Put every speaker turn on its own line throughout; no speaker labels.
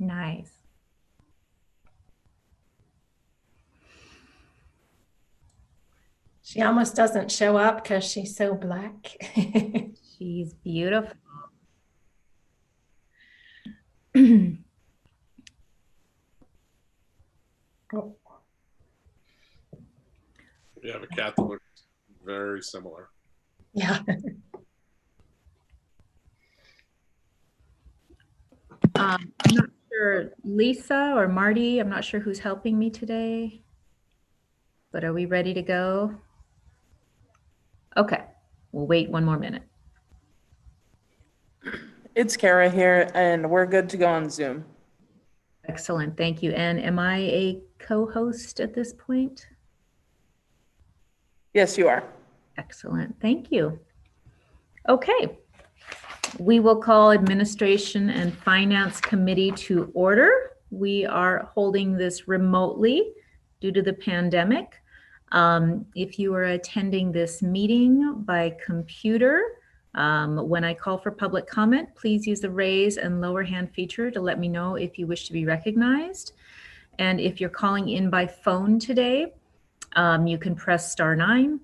Nice.
She almost doesn't show up because she's so black.
She's beautiful.
Oh,
We have a cat that looks very similar.
yeah.
I'm not sure, Lisa or Marty, I'm not sure who's helping me today, but are we ready to go? Okay, we'll wait one more minute.
It's Kara here, and we're good to go on Zoom.
Excellent, thank you. And am I a co-host at this point?
Yes, you are.
Excellent, thank you. Okay, we will call Administration and Finance Committee to order. We are holding this remotely due to the pandemic. If you are attending this meeting by computer, when I call for public comment, please use the raise and lower hand feature to let me know if you wish to be recognized. And if you're calling in by phone today, you can press *9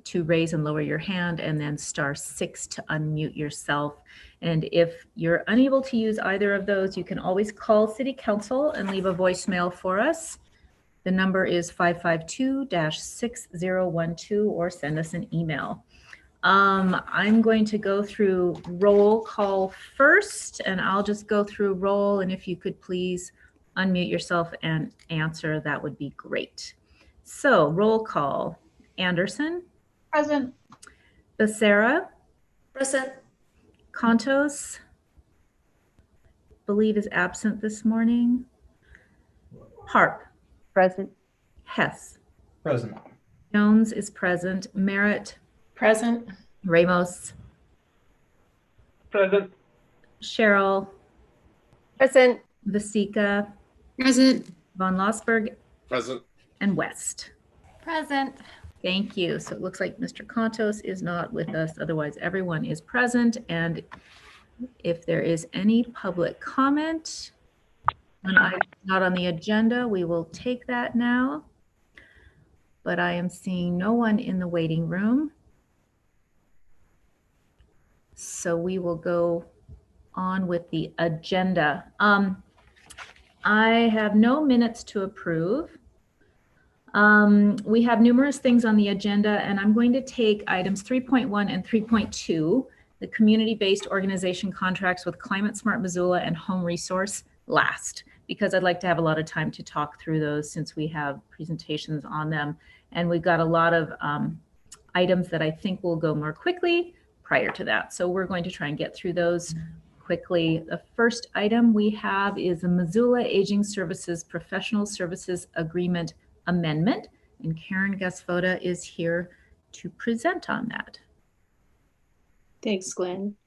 to raise and lower your hand, and then *6 to unmute yourself. And if you're unable to use either of those, you can always call City Council and leave a voicemail for us. The number is 552-6012, or send us an email. I'm going to go through roll call first, and I'll just go through roll, and if you could please unmute yourself and answer, that would be great. So roll call. Anderson?
Present.
Becerra?
Present.
Contos? Believe is absent this morning. Harp?
Present.
Hess?
Present.
Jones is present. Merritt?
Present.
Ramos?
Present.
Cheryl?
Present.
Vasika?
Present.
Von Lossberg?
Present.
And West?
Present.
Thank you. So it looks like Mr. Contos is not with us. Otherwise, everyone is present. And if there is any public comment on items not on the agenda, we will take that now. But I am seeing no one in the waiting room. So we will go on with the agenda. I have no minutes to approve. We have numerous things on the agenda, and I'm going to take items 3.1 and 3.2, the community-based organization contracts with Climate Smart Missoula and Home Resource, last, because I'd like to have a lot of time to talk through those since we have presentations on them. And we've got a lot of items that I think will go more quickly prior to that. So we're going to try and get through those quickly. The first item we have is the Missoula Aging Services Professional Services Agreement Amendment, and Karen Gasfoda is here to present on that.
Thanks, Glenn.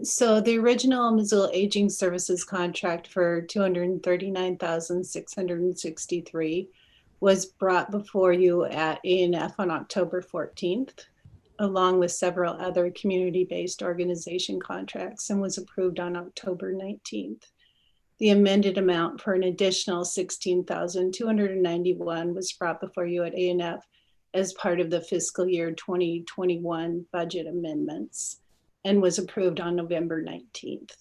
So the original Missoula Aging Services contract for $239,663 was brought before you at A&F on October 14th, along with several other community-based organization contracts, and was approved on October 19th. The amended amount for an additional $16,291 was brought before you at A&F as part of the fiscal year 2021 budget amendments, and was approved on November 19th,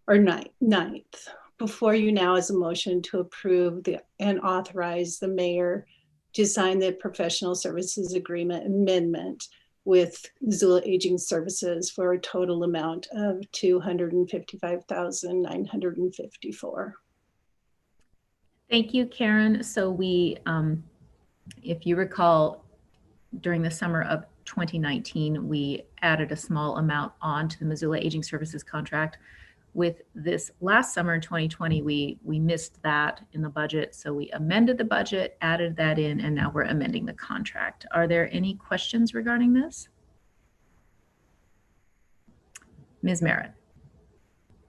or 9th. Before you now is a motion to approve and authorize the mayor to sign the professional services agreement amendment with Missoula Aging Services for a total amount of $255,954.
Thank you, Karen. So we, if you recall, during the summer of 2019, we added a small amount on to the Missoula Aging Services contract. With this last summer in 2020, we missed that in the budget. So we amended the budget, added that in, and now we're amending the contract. Are there any questions regarding this? Ms. Merritt.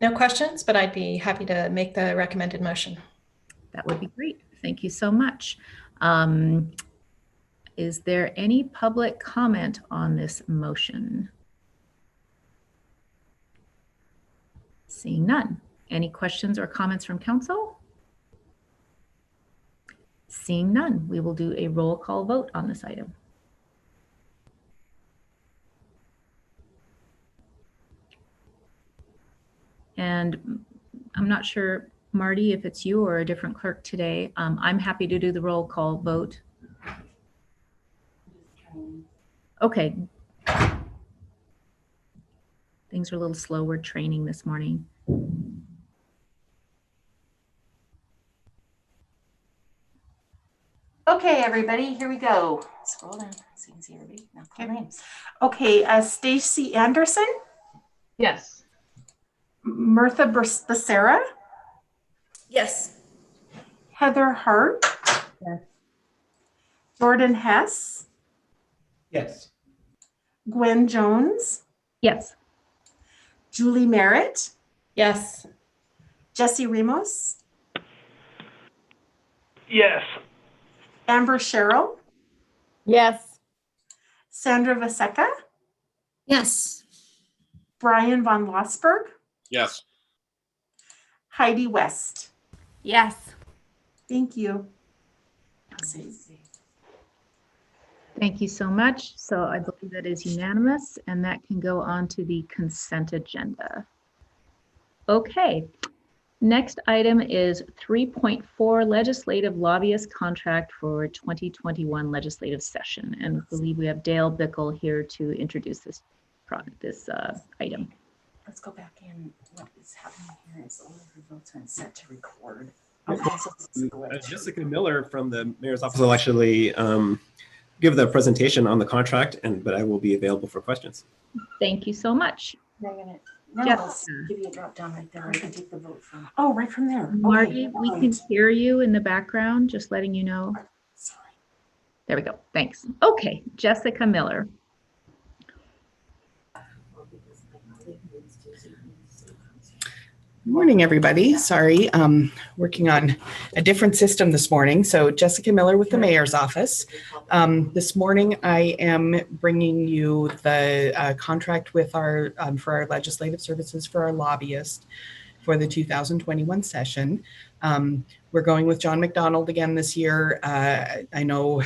No questions, but I'd be happy to make the recommended motion.
That would be great. Thank you so much. Is there any public comment on this motion? Seeing none. Any questions or comments from council? Seeing none, we will do a roll call vote on this item. And I'm not sure, Marty, if it's you or a different clerk today. I'm happy to do the roll call vote. Okay. Things are a little slow. We're training this morning.
Okay, everybody, here we go. Scroll down so you can see everybody. Now call names.
Okay, Stacy Anderson,
Yes.
Mirtha Becerra,
Yes.
Heather Hart,
Yes.
Jordan Hess,
Yes.
Gwen Jones,
Yes.
Julie Merritt,
Yes.
Jesse Ramos,
Yes.
Amber Sherrill,
Yes.
Sandra Vaseka,
Yes.
Brian Von Lossberg,
Yes.
Heidi West.
Yes.
Thank you.
Thank you so much. So I believe that is unanimous, and that can go on to the consent agenda. Okay. Next item is 3.4 legislative lobbyist contract for 2021 legislative session. And I believe we have Dale Bickle here to introduce this item.
Let's go back in. What is happening here is all of your votes are set to record.
Jessica Miller from the mayor's office will actually give the presentation on the contract, but I will be available for questions.
Thank you so much.
Now
Jessica.
I'll give you a drop down right there where you can take the vote from.
Oh, right from there.
Marty,
Okay.
we can hear you in the background, just letting you know.
Sorry.
There we go. Thanks. Okay, Jessica Miller.
Morning, everybody. Sorry, working on a different system this morning. So Jessica Miller with the mayor's office. This morning, I am bringing you the contract with our for our legislative services for our lobbyist for the 2021 session. We're going with John McDonald again this year. I know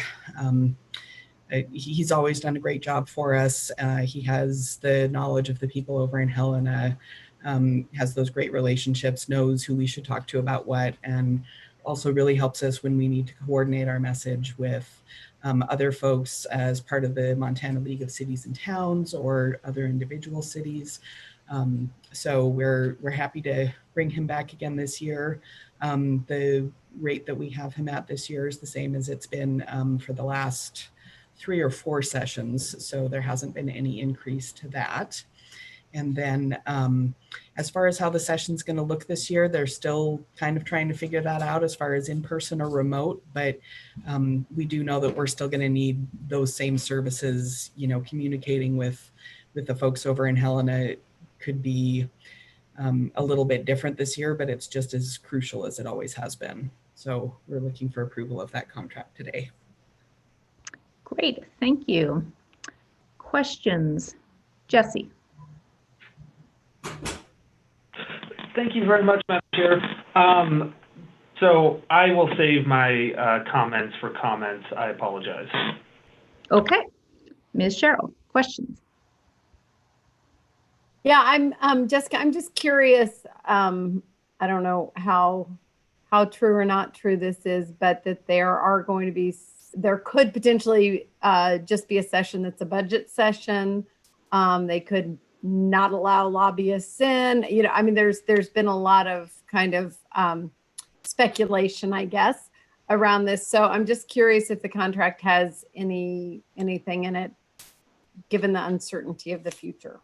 he's always done a great job for us. He has the knowledge of the people over in Helena. Has those great relationships, knows who we should talk to about what, and also really helps us when we need to coordinate our message with other folks as part of the Montana League of Cities and Towns or other individual cities. So we're happy to bring him back again this year. The rate that we have him at this year is the same as it's been for the last 3 or 4 sessions. So there hasn't been any increase to that. And then as far as how the session's going to look this year, they're still kind of trying to figure that out as far as in person or remote. But we do know that we're still going to need those same services. You know, communicating with the folks over in Helena could be a little bit different this year, but it's just as crucial as it always has been. So we're looking for approval of that contract today.
Great, thank you. Questions? Jesse.
Thank you very much, Madam Chair. So I will save my comments for comments. I apologize.
Okay. Ms. Sherrill, questions?
Yeah, I'm Jessica. I'm just curious. I don't know how true or not true this is, but that there could potentially just be a session that's a budget session. They could not allow lobbyists in. You know, I mean, there's been a lot of kind of speculation, I guess, around this. So I'm just curious if the contract has anything in it, given the uncertainty of the future.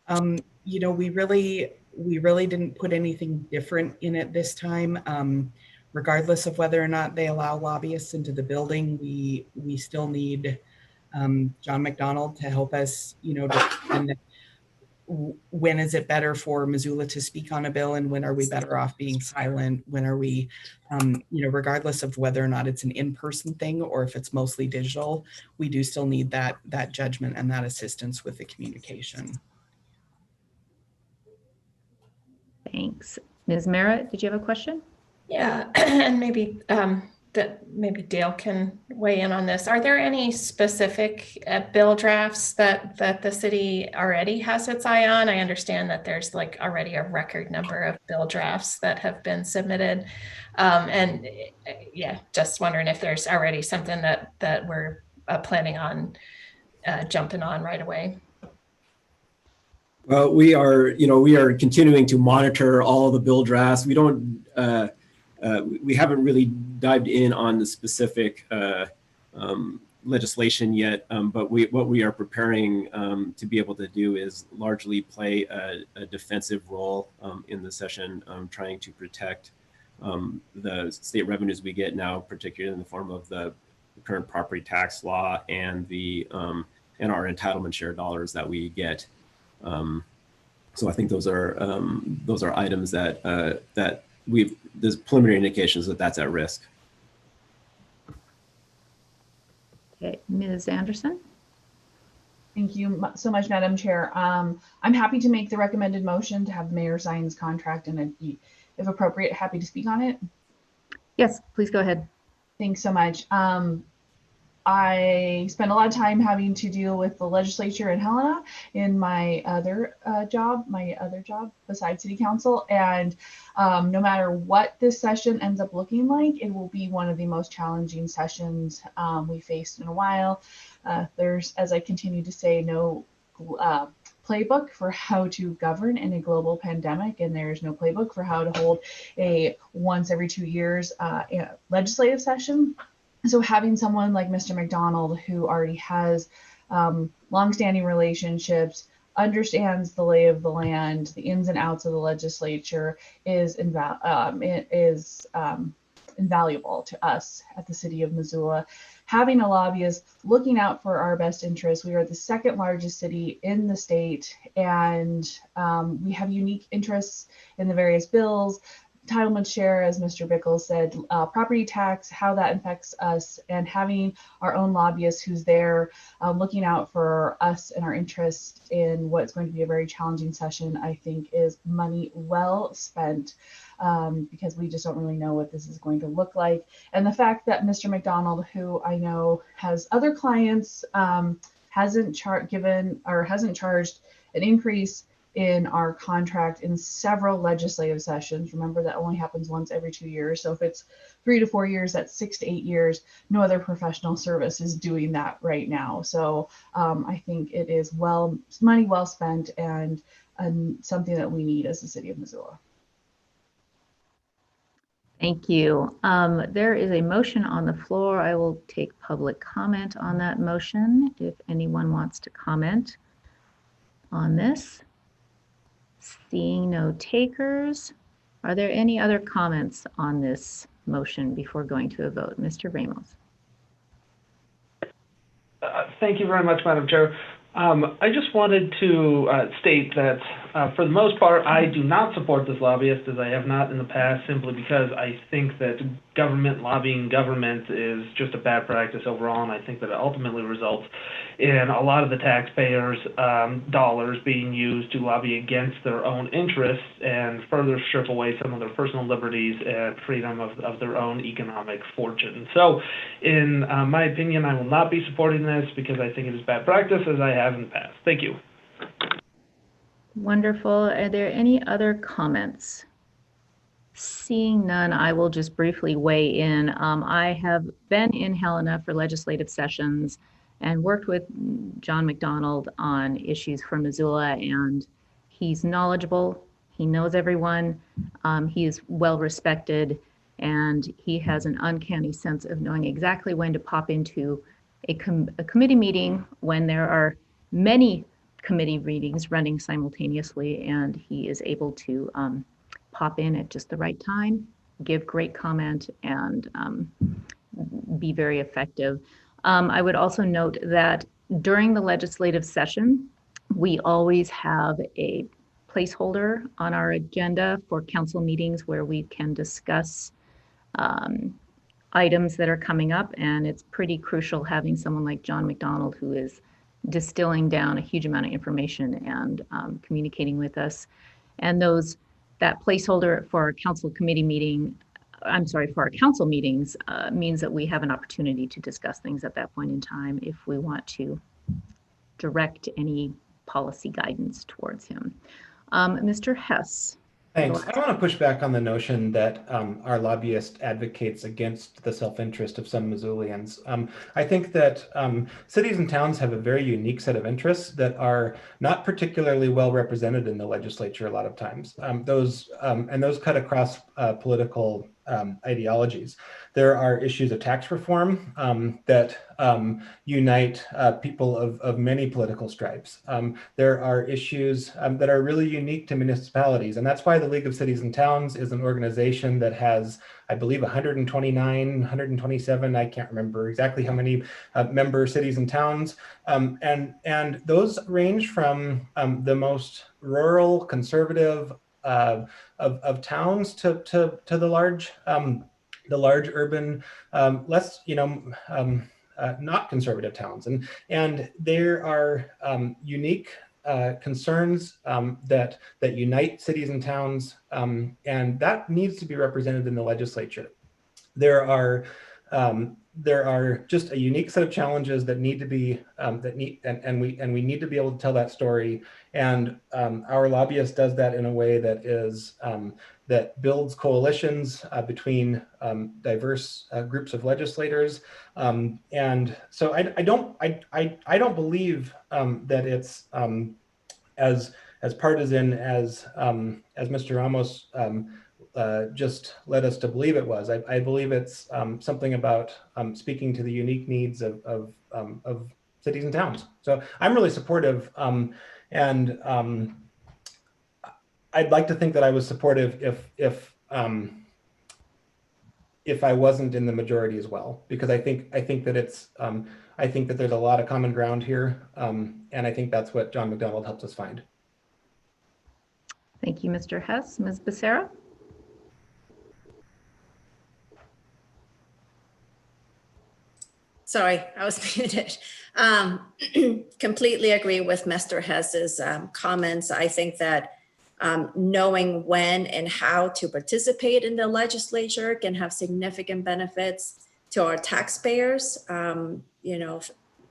You know, we really didn't put anything different in it this time. Regardless of whether or not they allow lobbyists into the building, we still need John McDonald to help us, you know, and when is it better for Missoula to speak on a bill and when are we better off being silent? When are we, you know, regardless of whether or not it's an in-person thing or if it's mostly digital, we do still need that judgment and that assistance with the communication.
Thanks. Ms. Merritt, did you have a question?
Yeah, and maybe maybe Dale can weigh in on this. Are there any specific bill drafts that the city already has its eye on? I understand that there's like already a record number of bill drafts that have been submitted. And yeah, just wondering if there's already something that we're planning on jumping on right away.
Well, we are continuing to monitor all the bill drafts. We don't, we haven't really dived in on the specific legislation yet, but what we are preparing to be able to do is largely play a defensive role in the session, trying to protect the state revenues we get now, particularly in the form of the current property tax law and and our entitlement share dollars that we get. So I think those are items that there's preliminary indications that that's at risk.
Okay, Ms. Anderson.
Thank you so much, Madam Chair. I'm happy to make the recommended motion to have the mayor sign his contract, and I'd be, if appropriate, happy to speak on it.
Yes, please go ahead.
Thanks so much. I spent a lot of time having to deal with the legislature in Helena in my other job besides city council. And no matter what this session ends up looking like, it will be one of the most challenging sessions we faced in a while. There's, as I continue to say, no playbook for how to govern in a global pandemic, and there's no playbook for how to hold a once every 2 years legislative session. So having someone like Mr. McDonald, who already has longstanding relationships, understands the lay of the land, the ins and outs of the legislature, is invaluable to us at the city of Missoula. Having a lobbyist looking out for our best interests. We are the second largest city in the state, and we have unique interests in the various bills. Entitlement share, as Mr. Bickle said, property tax, how that affects us, and having our own lobbyist who's there looking out for us and our interests in what's going to be a very challenging session, I think is money well spent, because we just don't really know what this is going to look like. And the fact that Mr. McDonald, who I know has other clients, hasn't charged an increase in our contract in several legislative sessions. Remember, that only happens once every 2 years. So if it's 3 to 4 years, that's 6 to 8 years. No other professional service is doing that right now. So I think it is money well spent, and something that we need as the city of Missoula.
Thank you. There is a motion on the floor. I will take public comment on that motion if anyone wants to comment on this. Seeing no takers, are there any other comments on this motion before going to a vote? Mr. Ramos.
Thank you very much, Madam Chair. I just wanted to state that for the most part, I do not support this lobbyist, as I have not in the past, simply because I think that government lobbying government is just a bad practice overall, and I think that it ultimately results in a lot of the taxpayers' dollars being used to lobby against their own interests and further strip away some of their personal liberties and freedom of their own economic fortune. So, in my opinion, I will not be supporting this because I think it is bad practice, as I have in the past. Thank you.
Wonderful. Are there any other comments? Seeing none, I will just briefly weigh in. I have been in Helena for legislative sessions and worked with John McDonald on issues for Missoula, and he's knowledgeable. He knows everyone. He is well respected, and he has an uncanny sense of knowing exactly when to pop into a committee meeting when there are many committee meetings running simultaneously, and he is able to pop in at just the right time, give great comment, and be very effective. I would also note that during the legislative session, we always have a placeholder on our agenda for council meetings where we can discuss items that are coming up, and it's pretty crucial having someone like John McDonald, who is distilling down a huge amount of information and communicating with us. And those that placeholder for our council committee meeting, I'm sorry, for our council meetings means that we have an opportunity to discuss things at that point in time if we want to direct any policy guidance towards him. Mr. Hess.
Thanks. I want to push back on the notion that our lobbyist advocates against the self-interest of some Missoulians. I think that cities and towns have a very unique set of interests that are not particularly well represented in the legislature a lot of times. Those cut across political ideologies. There are issues of tax reform that unite people of many political stripes. There are issues that are really unique to municipalities, and that's why the League of Cities and Towns is an organization that has, I believe, 129, 127, I can't remember exactly how many member cities and towns, and those range from the most rural, conservative of towns to the large urban, less, not conservative towns. And there are unique concerns that unite cities and towns, and that needs to be represented in the legislature. There are just a unique set of challenges that need to be and we need to be able to tell that story. And our lobbyist does that in a way that is that builds coalitions between diverse groups of legislators. And so I don't believe that it's as partisan as Mr. Ramos just led us to believe it was. I believe it's something about speaking to the unique needs of cities and towns. So I'm really supportive, and I'd like to think that I was supportive if I wasn't in the majority as well, because I think that it's I think that there's a lot of common ground here, and I think that's what John McDonald helps us find.
Thank you, Mr. Hess. Ms. Becerra?
Sorry, I was muted. Completely agree with Mr. Hess's comments. I think that knowing when and how to participate in the legislature can have significant benefits to our taxpayers.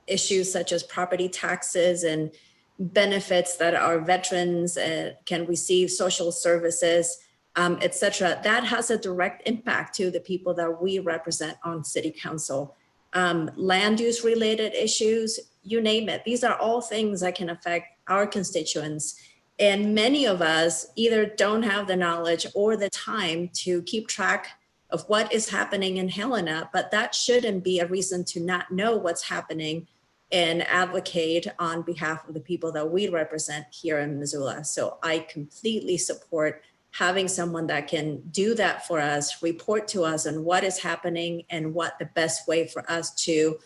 Issues such as property taxes and benefits that our veterans can receive, social services, etc. That has a direct impact to the people that we represent on city council. Land use related issues, you name it. These are all things that can affect our constituents. And many of us either don't have the knowledge or the time to keep track of what is happening in Helena, but that shouldn't be a reason to not know what's happening and advocate on behalf of the people that we represent here in Missoula. So I completely support having someone that can do that for us, report to us on what is happening and what the best way for us to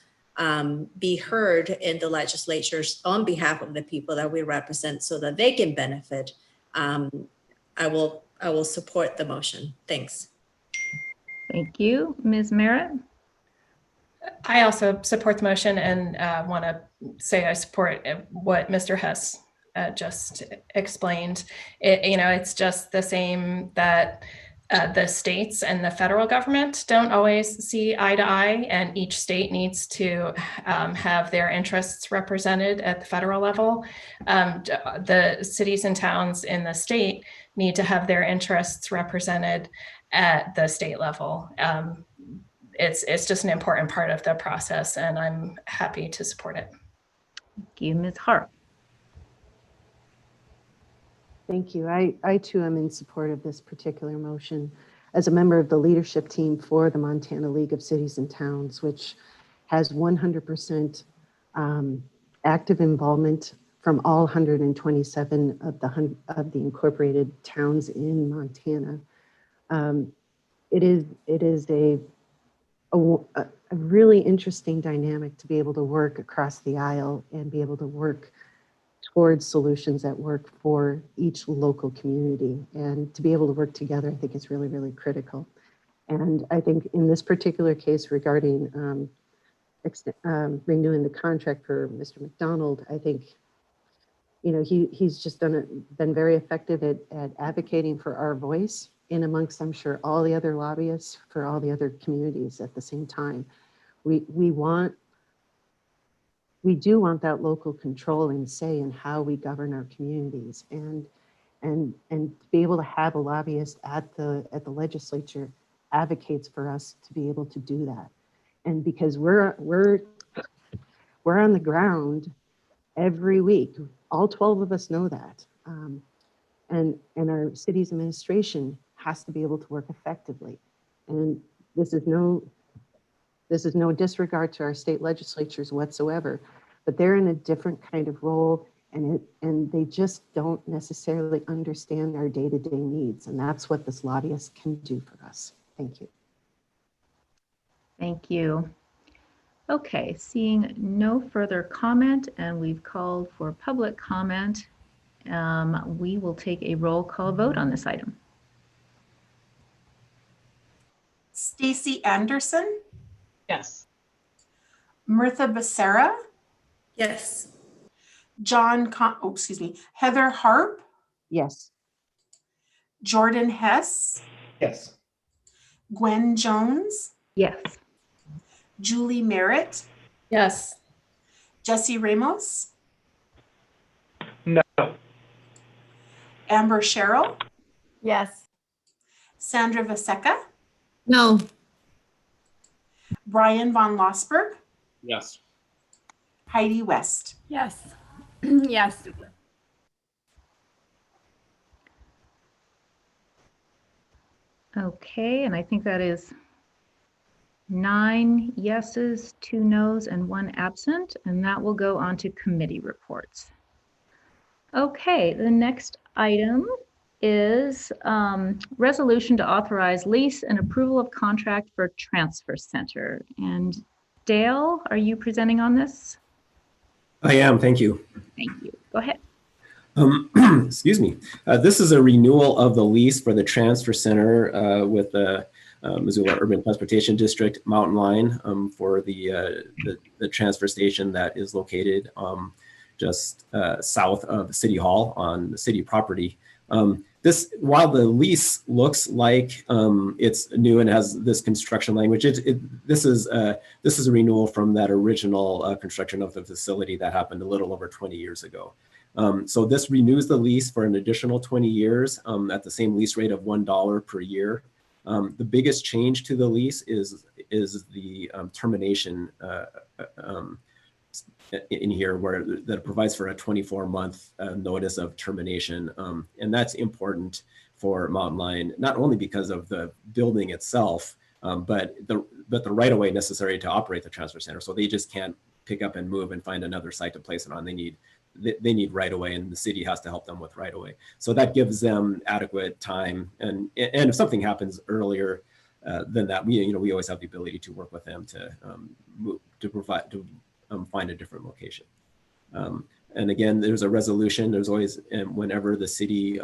be heard in the legislatures on behalf of the people that we represent so that they can benefit. I will support the motion. Thanks.
Thank you. Ms. Merritt?
I also support the motion and want to say I support what Mr. Hess just explained. It's just the same that the states and the federal government don't always see eye to eye, and each state needs to have their interests represented at the federal level. The cities and towns in the state need to have their interests represented at the state level. It's just an important part of the process, and I'm happy to support it.
Thank you, Ms. Hart.
Thank you. I too am in support of this particular motion as a member of the leadership team for the Montana League of Cities and Towns, which has 100% active involvement from all 127 of the incorporated towns in Montana. It is a really interesting dynamic to be able to work across the aisle and be able to work towards solutions that work for each local community. And to be able to work together, I think is really, really critical. And I think in this particular case regarding renewing the contract for Mr. McDonald, I think you know, he's just been very effective at advocating for our voice in amongst, I'm sure, all the other lobbyists for all the other communities at the same time. We do want that local control and say in how we govern our communities, and to be able to have a lobbyist at the legislature advocates for us to be able to do that. And because we're on the ground every week, all 12 of us know that. And our city's administration has to be able to work effectively. And this is no disregard to our state legislatures whatsoever, but they're in a different kind of role, and they just don't necessarily understand our day-to-day needs. And that's what this lobbyist can do for us. Thank you.
Thank you. Okay, seeing no further comment, and we've called for public comment, we will take a roll call vote on this item.
Stacy Anderson,
Yes.
Mirtha Becerra,
Yes.
Heather Harp,
Yes.
Jordan Hess,
Yes.
Gwen Jones,
Yes.
Julie Merritt,
Yes.
Jesse Ramos,
No.
Amber Sherrill,
Yes.
Sandra Vaseka,
No.
Brian von Lossberg,
Yes.
Heidi West.
Yes. Yes.
Okay, and I think that is 9 yeses, 2 nos, and 1 absent, and that will go on to committee reports. Okay, the next item is resolution to authorize lease and approval of contract for transfer center. And Dale, are you presenting on this?
I am, thank you.
Thank you. Go ahead.
Excuse me. This is a renewal of the lease for the transfer center with the Missoula Urban Transportation District Mountain Line for the transfer station that is located just south of City Hall on the city property. While the lease looks like it's new and has this construction language, this is a renewal from that original construction of the facility that happened a little over 20 years ago. So this renews the lease for an additional 20 years at the same lease rate of $1 per year. The biggest change to the lease is the termination in here, where that provides for a 24-month notice of termination, and that's important for Mountain Line, not only because of the building itself, but the right-of-way necessary to operate the transfer center. So they just can't pick up and move and find another site to place it on. They need right-of-way, and the city has to help them with right-of-way. So that gives them adequate time, and if something happens earlier than that, we always have the ability to work with them to find a different location. And again, there's a resolution. There's always, whenever the city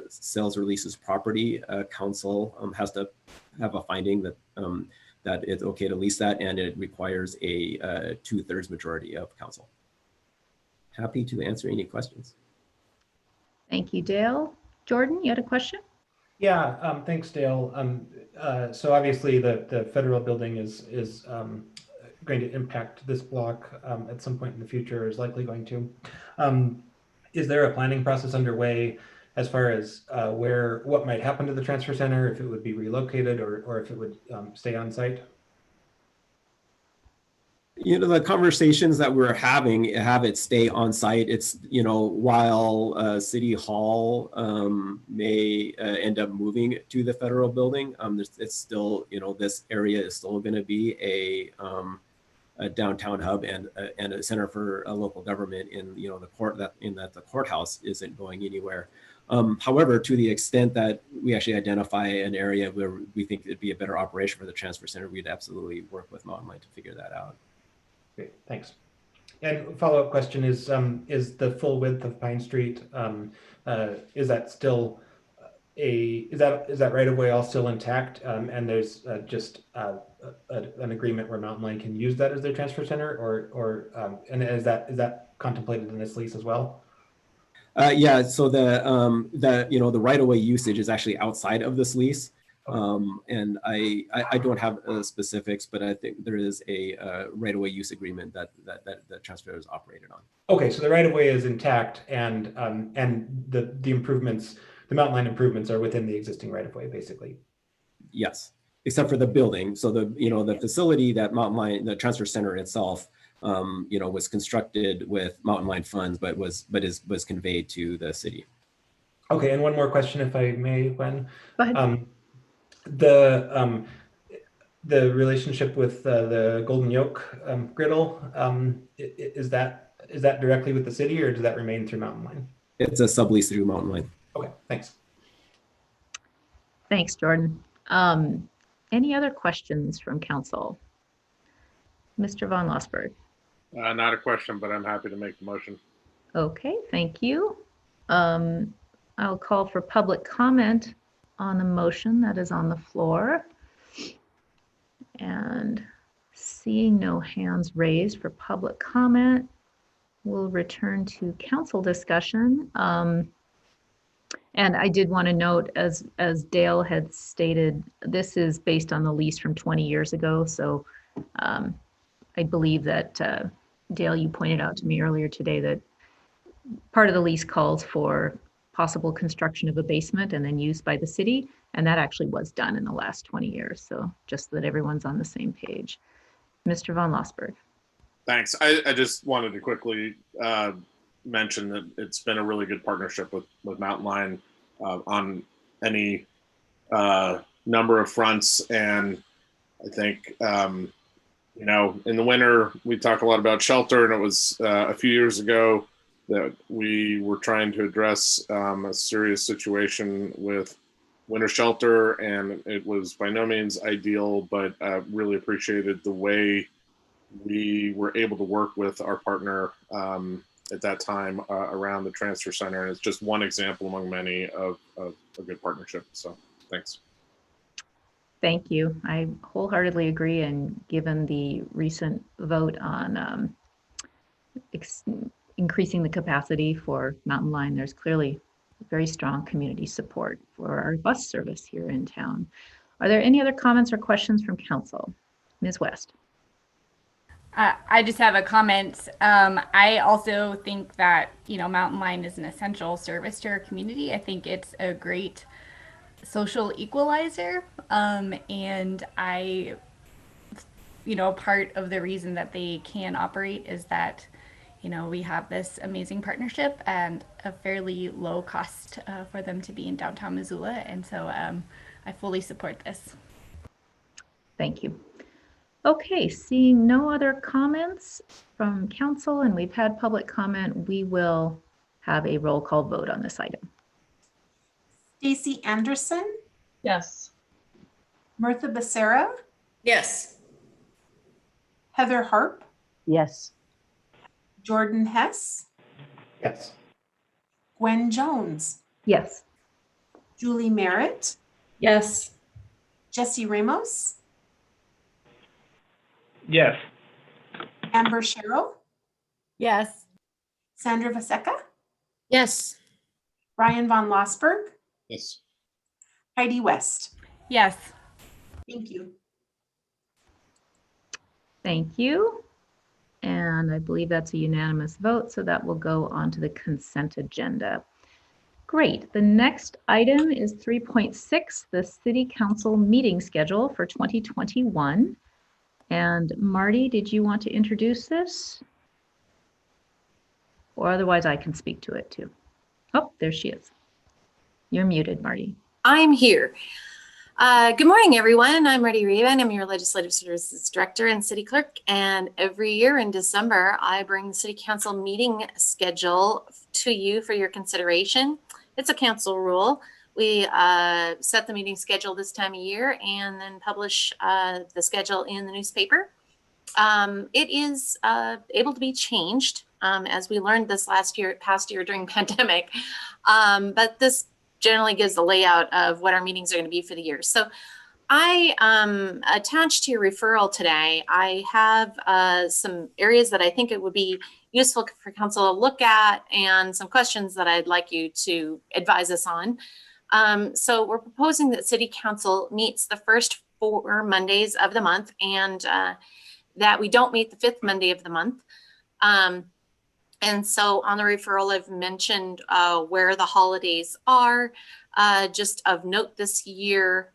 sells or leases property, council has to have a finding that that it's okay to lease that, and it requires a 2/3 majority of council. Happy to answer any questions.
Thank you, Dale. Jordan, you had a question?
Yeah, thanks, Dale. So obviously the federal building is going to impact this block at some point in the future, is likely going to. Is there a planning process underway as far as what might happen to the transfer center, if it would be relocated or if it would stay on site?
The conversations that we're having have it stay on site. It's, while City Hall may end up moving to the federal building, it's still, this area is still going to be a downtown hub and a center for a local government in, that the courthouse isn't going anywhere. However, to the extent that we actually identify an area where we think it'd be a better operation for the transfer center, we'd absolutely work with Mountain Line to figure that out.
Great, thanks. And follow-up question is the full width of Pine Street, is that still is that right of way all still intact? And there's just an agreement where Mountain Line can use that as their transfer center, or and is that contemplated in this lease as well?
Yeah, so the right-of-way usage is actually outside of this lease. And I don't have specifics, but I think there is a right-of-way use agreement that transfer is operated on.
Okay, so the right-of-way is intact, and the improvements, the mountain line improvements, are within the existing right-of-way, basically.
Yes, except for the building. So the facility, that mountain line, the transfer center itself, was constructed with mountain line funds, but was conveyed to the city.
Okay, and one more question, if I may, Gwen.
Go ahead.
The relationship with the Golden Yoke griddle, is that directly with the city, or does that remain through Mountain Line?
It's a sublease through Mountain Line.
Okay, thanks.
Thanks, Jordan. Any other questions from council? Mr. Von Lossberg.
Not a question, but I'm happy to make the motion.
Okay, thank you. I'll call for public comment on the motion that is on the floor. And seeing no hands raised for public comment, we'll return to council discussion. And I did want to note, as Dale had stated, this is based on the lease from 20 years ago. So I believe that, Dale, you pointed out to me earlier today that part of the lease calls for possible construction of a basement and then used by the city. And that actually was done in the last 20 years. So just so that everyone's on the same page. Mr. Von Lossberg.
Thanks. I just wanted to quickly mention that it's been a really good partnership with Mountain Line on any number of fronts. And I think, in the winter, we talk a lot about shelter, and it was a few years ago that we were trying to address a serious situation with winter shelter, and it was by no means ideal, but really appreciated the way we were able to work with our partner at that time around the transfer center. And it's just one example among many of a good partnership. So thanks.
Thank you. I wholeheartedly agree. And given the recent vote on increasing the capacity for Mountain Line, there's clearly very strong community support for our bus service here in town. Are there any other comments or questions from council? Ms. West.
I just have a comment. I also think that, Mountain Line is an essential service to our community. I think it's a great social equalizer. And part of the reason that they can operate is that, we have this amazing partnership and a fairly low cost for them to be in downtown Missoula. And so I fully support this.
Thank you. Okay, seeing no other comments from council, and we've had public comment, we will have a roll call vote on this item.
Stacy Anderson?
Yes.
Mirtha Becerra?
Yes.
Heather Harp?
Yes.
Jordan Hess?
Yes.
Gwen Jones?
Yes.
Julie Merritt?
Yes.
Jesse Ramos?
Yes.
Amber Sherrill?
Yes.
Sandra Vaseka?
Yes.
Brian Von Lossberg?
Yes.
Heidi West?
Yes.
Thank you.
Thank you. And I believe that's a unanimous vote, so that will go on to the consent agenda. Great. The next item is 3.6, the City Council meeting schedule for 2021. And Marty, did you want to introduce this? Or otherwise I can speak to it too. Oh, there she is. You're muted, Marty.
I'm here. Good morning, everyone. I'm Marty Reban. I'm your Legislative Services Director and City Clerk. And every year in December, I bring the City Council meeting schedule to you for your consideration. It's a council rule. We set the meeting schedule this time of year and then publish the schedule in the newspaper. It is able to be changed, as we learned this past year during pandemic. But this generally gives the layout of what our meetings are going to be for the year. So I attached to your referral today, I have some areas that I think it would be useful for council to look at and some questions that I'd like you to advise us on. So we're proposing that City Council meets the first 4 Mondays of the month, and that we don't meet the 5th Monday of the month. And so on the referral, I've mentioned where the holidays are. Just of note this year,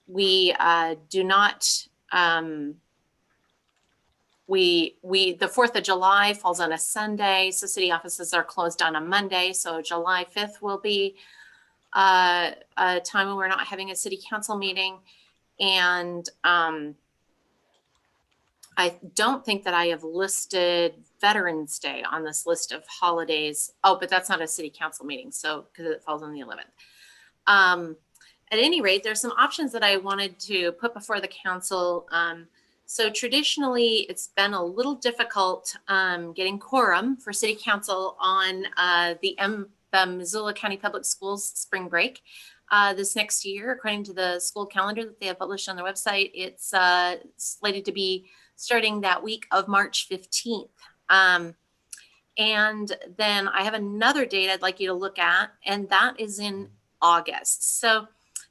we do not, the 4th of July falls on a Sunday, so city offices are closed on a Monday. So July 5th will be a time when we're not having a city council meeting. And I don't think that I have listed Veterans Day on this list of holidays. Oh, but that's not a city council meeting, so because it falls on the 11th. At any rate, there's some options that I wanted to put before the council. So traditionally, it's been a little difficult getting quorum for city council on the Missoula County Public Schools spring break. This next year, according to the school calendar that they have published on their website, it's slated to be starting that week of March 15th. And then I have another date I'd like you to look at, and that is in August. So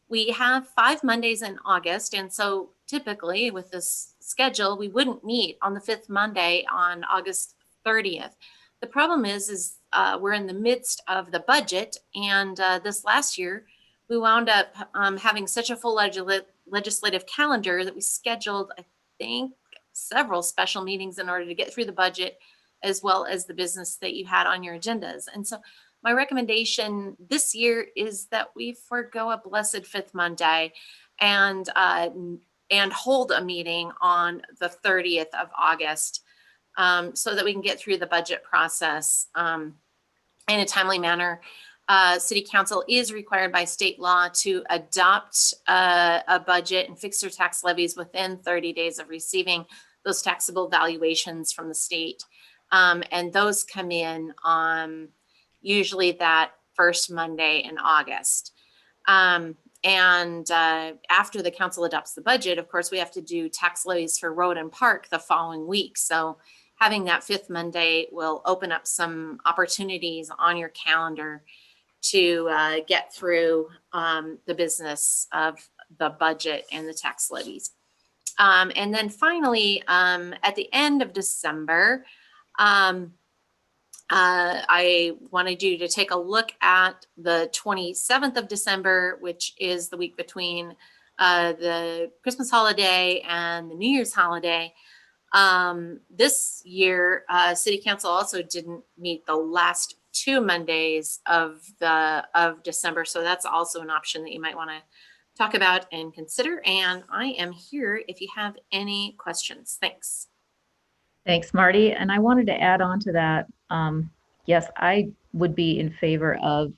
we have 5 Mondays in August. And so typically with this schedule, we wouldn't meet on the 5th Monday on August 30th. The problem is we're in the midst of the budget. And this last year, we wound up having such a full legislative calendar that we scheduled, I think, several special meetings in order to get through the budget, as well as the business that you had on your agendas. And so my recommendation this year is that we forego a blessed 5th Monday and hold a meeting on the 30th of August so that we can get through the budget process in a timely manner. City Council is required by state law to adopt a budget and fix their tax levies within 30 days of receiving those taxable valuations from the state. And those come in on usually that first Monday in August. And after the council adopts the budget, of course, we have to do tax levies for road and park the following week. So having that 5th Monday will open up some opportunities on your calendar to get through the business of the budget and the tax levies. And then finally, at the end of December, I wanted you to take a look at the 27th of December, which is the week between the Christmas holiday and the New Year's holiday. This year, City Council also didn't meet the last 2 Mondays of December. So that's also an option that you might want to talk about and consider. And I am here if you have any questions. Thanks.
Thanks, Marty. And I wanted to add on to that. Yes, I would be in favor of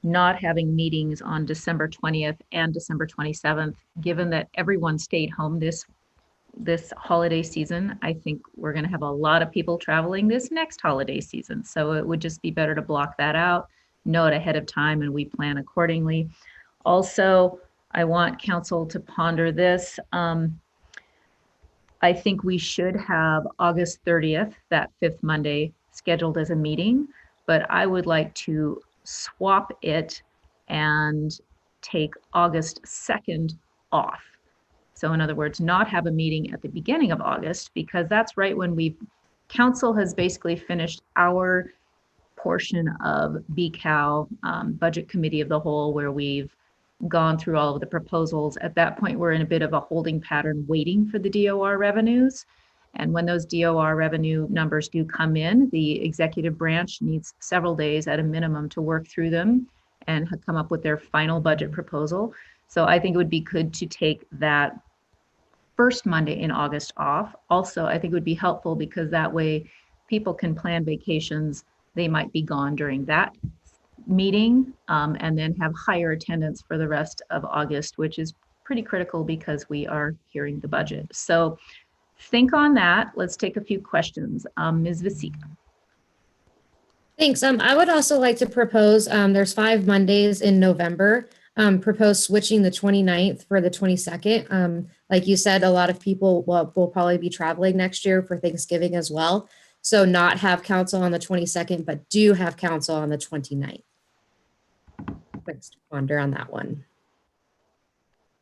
not having meetings on December 20th and December 27th, given that everyone stayed home this holiday season. I think we're going to have a lot of people traveling this next holiday season. So it would just be better to block that out, know it ahead of time, and we plan accordingly. Also, I want council to ponder this. I think we should have August 30th, that 5th Monday, scheduled as a meeting, but I would like to swap it and take August 2nd off. So in other words, not have a meeting at the beginning of August, because that's right when council has basically finished our portion of BCAL, Budget Committee of the Whole, where we've gone through all of the proposals. At that point, we're in a bit of a holding pattern waiting for the DOR revenues. And when those DOR revenue numbers do come in, the executive branch needs several days at a minimum to work through them and come up with their final budget proposal. So I think it would be good to take that first Monday in August off. Also, I think it would be helpful because that way people can plan vacations. They might be gone during that meeting and then have higher attendance for the rest of August, which is pretty critical because we are hearing the budget. So think on that. Let's take a few questions. Ms. Vasika.
Thanks. I would also like to propose, there's 5 Mondays in November, propose switching the 29th for the 22nd. Like you said, a lot of people will probably be traveling next year for Thanksgiving as well. So not have council on the 22nd, but do have council on the 29th. Let's ponder on that one.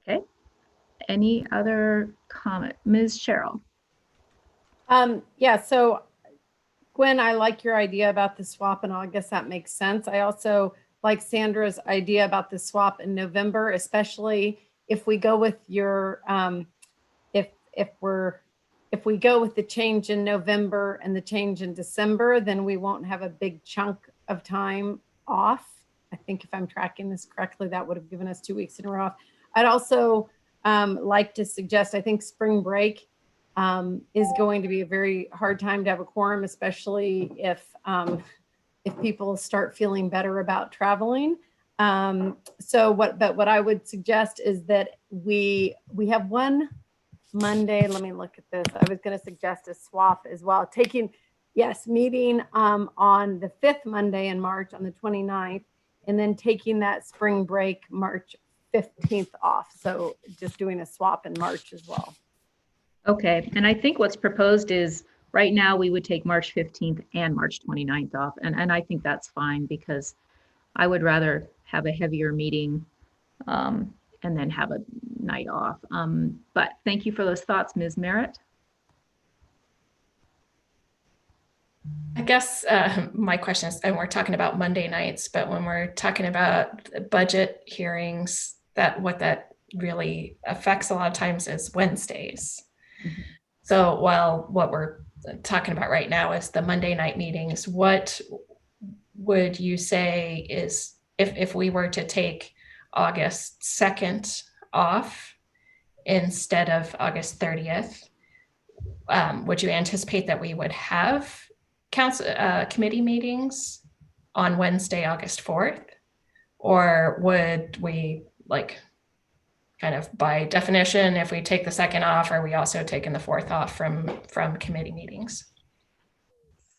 Okay. Any other comment? Ms. Cheryl?
Yeah, so Gwen, I like your idea about the swap, and I guess that makes sense. I also like Sandra's idea about the swap in November, especially if we go with your if we go with the change in November and the change in December, then we won't have a big chunk of time off. I think if I'm tracking this correctly, that would have given us 2 weeks in a row off. I'd also like to suggest, I think spring break is going to be a very hard time to have a quorum, especially if people start feeling better about traveling. What I would suggest is that we have one Monday. Let me look at this. I was going to suggest a swap as well. Meeting on the 5th Monday in March on the 29th, and then taking that spring break March 15th off. So just doing a swap in March as well.
Okay, and I think what's proposed is right now we would take March 15th and March 29th off. And I think that's fine because I would rather have a heavier meeting and then have a night off. But thank you for those thoughts, Ms. Merritt.
I guess my question is, and we're talking about Monday nights, but when we're talking about budget hearings, what that really affects a lot of times is Wednesdays. Mm-hmm. So while what we're talking about right now is the Monday night meetings, what would you say is, if we were to take August 2nd off instead of August 30th, would you anticipate that we would have council committee meetings on Wednesday, August 4th? Or would we, like, kind of by definition, if we take the 2nd off, are we also taking the 4th off from committee meetings?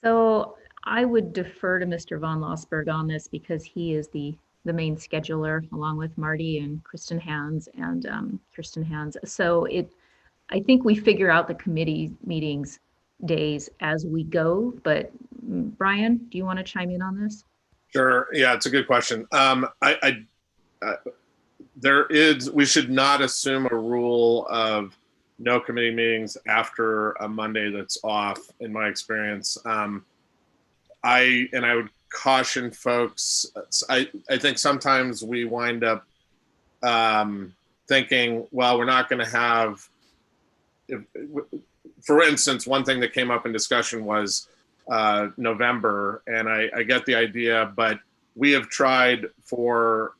So I would defer to Mr. Von Lossberg on this because he is the main scheduler along with Marty and Kirsten Hans and Kirsten Hans. So I think we figure out the committee meetings days as we go, but Brian, do you want to chime in on this?
Sure. Yeah, it's a good question. We should not assume a rule of no committee meetings after a Monday that's off, in my experience. I would caution folks, I think sometimes we wind up thinking, well, we're not going to have, for instance, one thing that came up in discussion was November, and I get the idea, but we have tried for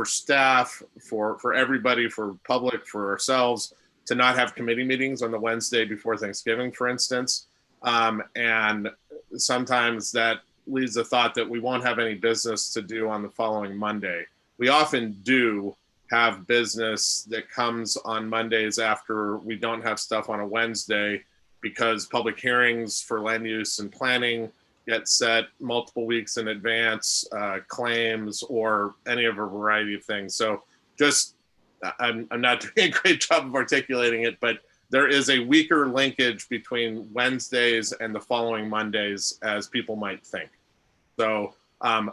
staff, for everybody, for public, for ourselves, to not have committee meetings on the Wednesday before Thanksgiving, for instance. And sometimes that leads the thought that we won't have any business to do on the following Monday. We often do have business that comes on Mondays after we don't have stuff on a Wednesday, because public hearings for land use and planning get set multiple weeks in advance, claims, or any of a variety of things. So just, I'm not doing a great job of articulating it, but there is a weaker linkage between Wednesdays and the following Mondays as people might think. So and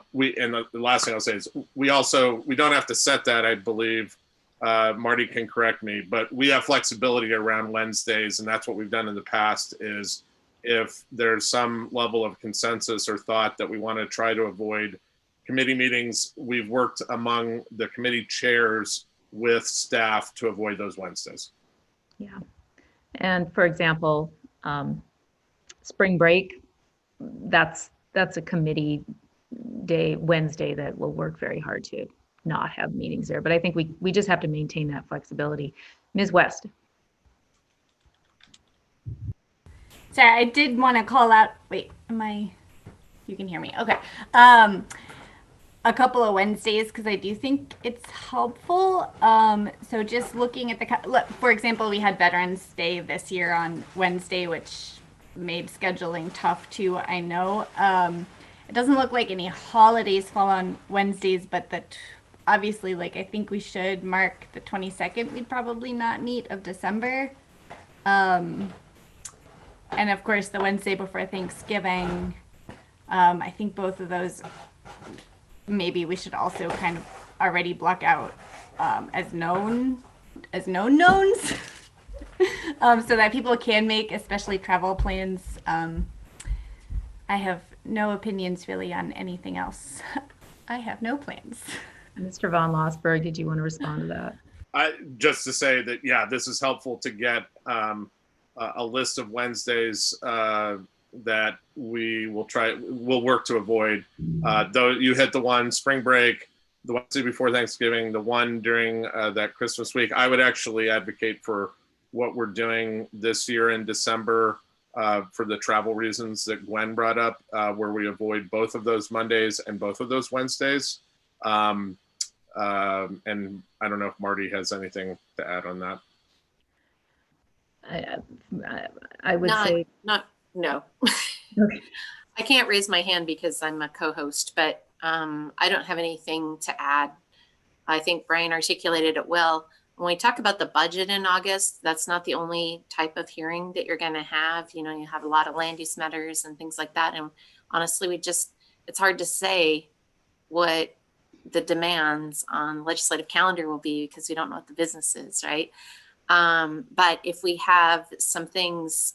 the last thing I'll say is we don't have to set that, I believe. Marty can correct me, but we have flexibility around Wednesdays, and that's what we've done in the past. Is if there's some level of consensus or thought that we want to try to avoid committee meetings, we've worked among the committee chairs with staff to avoid those Wednesdays.
Yeah. And for example, spring break, that's a committee day, Wednesday, that will work very hard to not have meetings there. But I think we just have to maintain that flexibility. Ms. West.
Sorry, I did want to call out, wait, you can hear me, okay. A couple of Wednesdays, because I do think it's helpful. So just looking at for example, we had Veterans Day this year on Wednesday, which made scheduling tough too, I know. It doesn't look like any holidays fall on Wednesdays, but obviously, like, I think we should mark the 22nd. We'd probably not meet of December. And of course, the Wednesday before Thanksgiving, I think both of those, maybe we should also kind of already block out as known knowns, so that people can make, especially travel plans. I have no opinions really on anything else. I have no plans.
Mr. Von Lossberg, did you want to respond to that?
Just to say that, yeah, this is helpful to get a list of Wednesdays that we'll work to avoid. Though you hit the one spring break, the Wednesday before Thanksgiving, the one during that Christmas week. I would actually advocate for what we're doing this year in December for the travel reasons that Gwen brought up, where we avoid both of those Mondays and both of those Wednesdays. And I don't know if Marty has anything to add on that.
I would say
no.
Okay.
I can't raise my hand because I'm a co-host, but I don't have anything to add. I think Brian articulated it well. When we talk about the budget in August, that's not the only type of hearing that you're going to have. You know, you have a lot of land use matters and things like that. And honestly, it's hard to say what the demands on legislative calendar will be because we don't know what the business is, right? But if we have some things,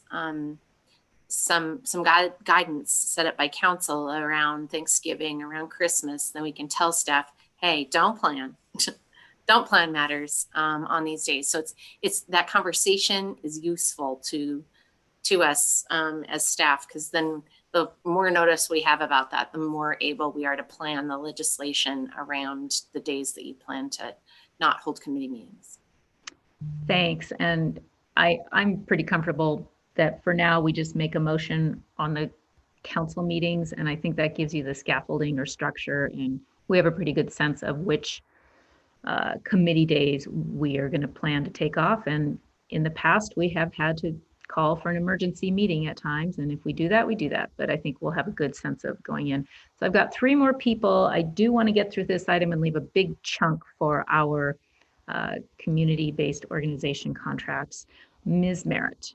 some guidance set up by council around Thanksgiving, around Christmas, then we can tell staff, hey, don't plan. Don't plan matters on these days. So it's that conversation is useful to us as staff, because then the more notice we have about that, the more able we are to plan the legislation around the days that you plan to not hold committee meetings.
Thanks. And I'm pretty comfortable that for now we just make a motion on the council meetings. And I think that gives you the scaffolding or structure. And we have a pretty good sense of which committee days we are going to plan to take off. And in the past, we have had to call for an emergency meeting at times. And if we do that, we do that. But I think we'll have a good sense of going in. So I've got 3 more people. I do want to get through this item and leave a big chunk for our community-based organization contracts. Ms. Merritt.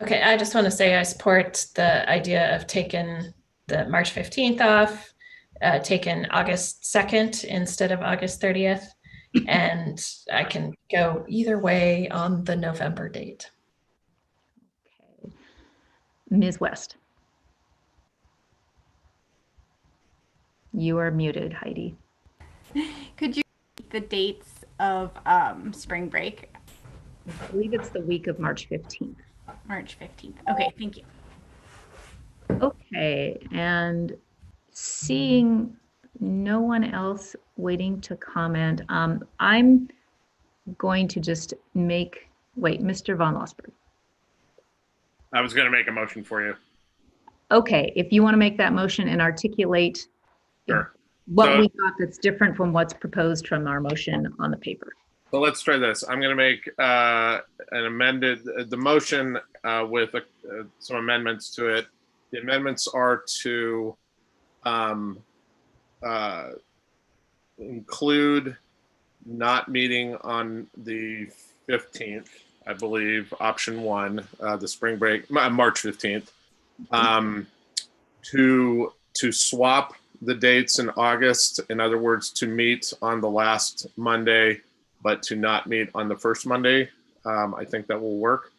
Okay, I just want to say I support the idea of taking the March 15th off, taking August 2nd instead of August 30th. And I can go either way on the November date.
Okay. Ms. West. You are muted, Heidi.
Could you repeat the dates of spring break?
I believe it's the week of March 15th.
March 15th. Okay, thank you.
Okay, and seeing no one else waiting to comment, I'm going to just wait, Mr. Von Lossberg.
I was going to make a motion for you.
Okay, if you want to make that motion and articulate
Sure.
what we thought that's different from what's proposed from our motion on the paper.
So let's try this. I'm going to make an amended, the motion with some amendments to it. The amendments are to include not meeting on the 15th, I believe, option 1, the spring break, March 15th, to swap the dates in August. In other words, to meet on the last Monday, but to not meet on the first Monday. I think that will work.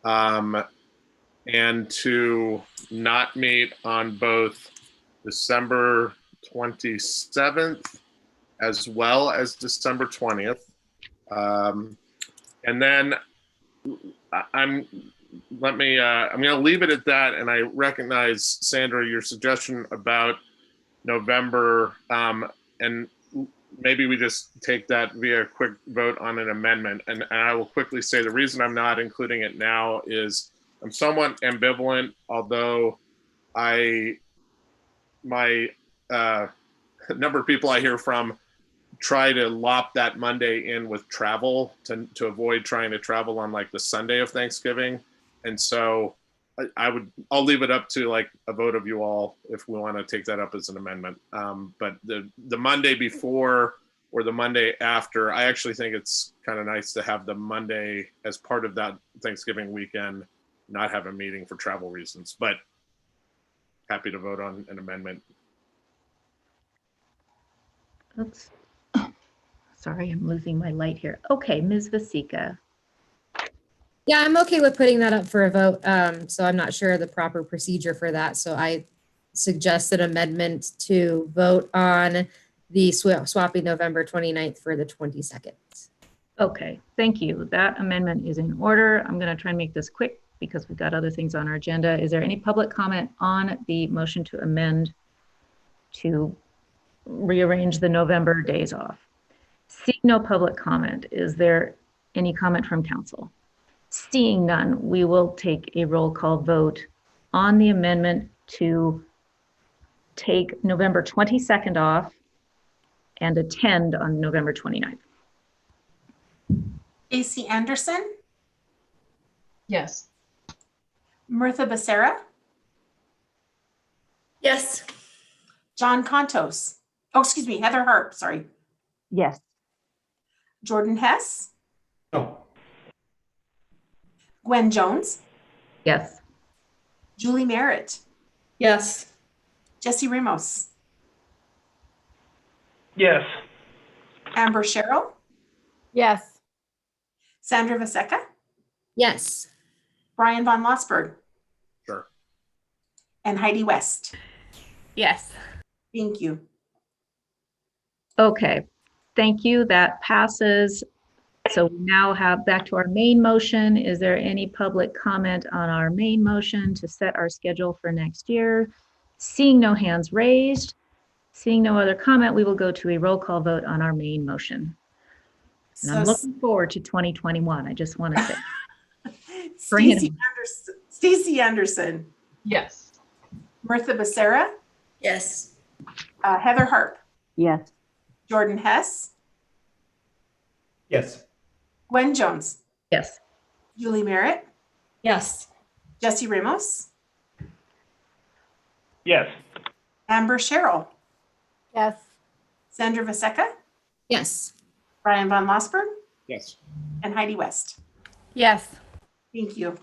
And to not meet on both December 27th as well as December 20th. And then I'm going to leave it at that. And I recognize, Sandra, your suggestion about November, and maybe we just take that via a quick vote on an amendment. And I will quickly say the reason I'm not including it now is I'm somewhat ambivalent, although my number of people I hear from try to lop that Monday in with travel to avoid trying to travel on like the Sunday of Thanksgiving. And so I'll leave it up to like a vote of you all if we want to take that up as an amendment. But the Monday before or the Monday after, I actually think it's kind of nice to have the Monday as part of that Thanksgiving weekend not have a meeting for travel reasons, but happy to vote on an amendment.
Oops. Sorry, I'm losing my light here. Okay, Ms. Vasika.
Yeah, I'm okay with putting that up for a vote. So I'm not sure the proper procedure for that. So I suggest an amendment to vote on the swapping November 29th for the 22nd.
Okay, thank you. That amendment is in order. I'm going to try and make this quick because we've got other things on our agenda. Is there any public comment on the motion to amend to rearrange the November days off? Seeing no public comment, is there any comment from council? Seeing none, we will take a roll call vote on the amendment to take November 22nd off and attend on November 29th.
Stacy Anderson,
Yes.
Mirtha Becerra,
Yes.
John Contos. Oh, excuse me, Heather Harp, sorry.
Yes.
Jordan Hess,
No.
Gwen Jones,
Yes.
Julie Merritt,
Yes.
Jesse Ramos,
Yes.
Amber Sherrill,
Yes.
Sandra Vaseka,
Yes.
Brian Von Lossberg,
Sure.
and Heidi West.
Yes.
Thank you.
Okay, thank you. That passes. So we now have back to our main motion. Is there any public comment on our main motion to set our schedule for next year? Seeing no hands raised, seeing no other comment, we will go to a roll call vote on our main motion. And I'm looking forward to 2021. I just want to say. Bring it on.
Stacy Anderson,
Yes.
Mirtha Becerra,
Yes.
Heather Harp,
Yes.
Jordan Hess,
Yes.
Gwen Jones,
Yes.
Julie Merritt,
Yes.
Jesse Ramos,
Yes.
Amber Sherrill,
Yes.
Sandra Vaseka,
Yes.
Brian Von Lossberg,
Yes.
and Heidi West.
Yes.
Thank you.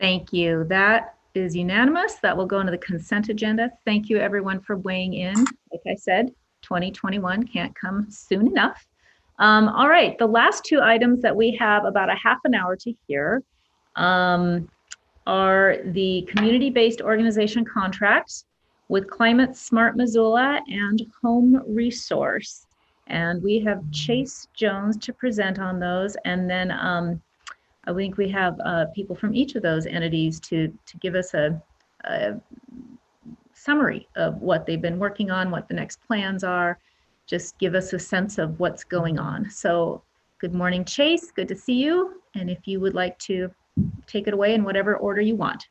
Thank you. That is unanimous. That will go into the consent agenda. Thank you everyone for weighing in. Like I said, 2021 can't come soon enough. All right, the last two items that we have about a half an hour to hear are the community-based organization contracts with Climate Smart Missoula and Home Resource. And we have Chase Jones to present on those. And then I think we have people from each of those entities to give us a summary of what they've been working on, what the next plans are, just give us a sense of what's going on. So good morning, Chase, good to see you. And if you would like to take it away in whatever order you want.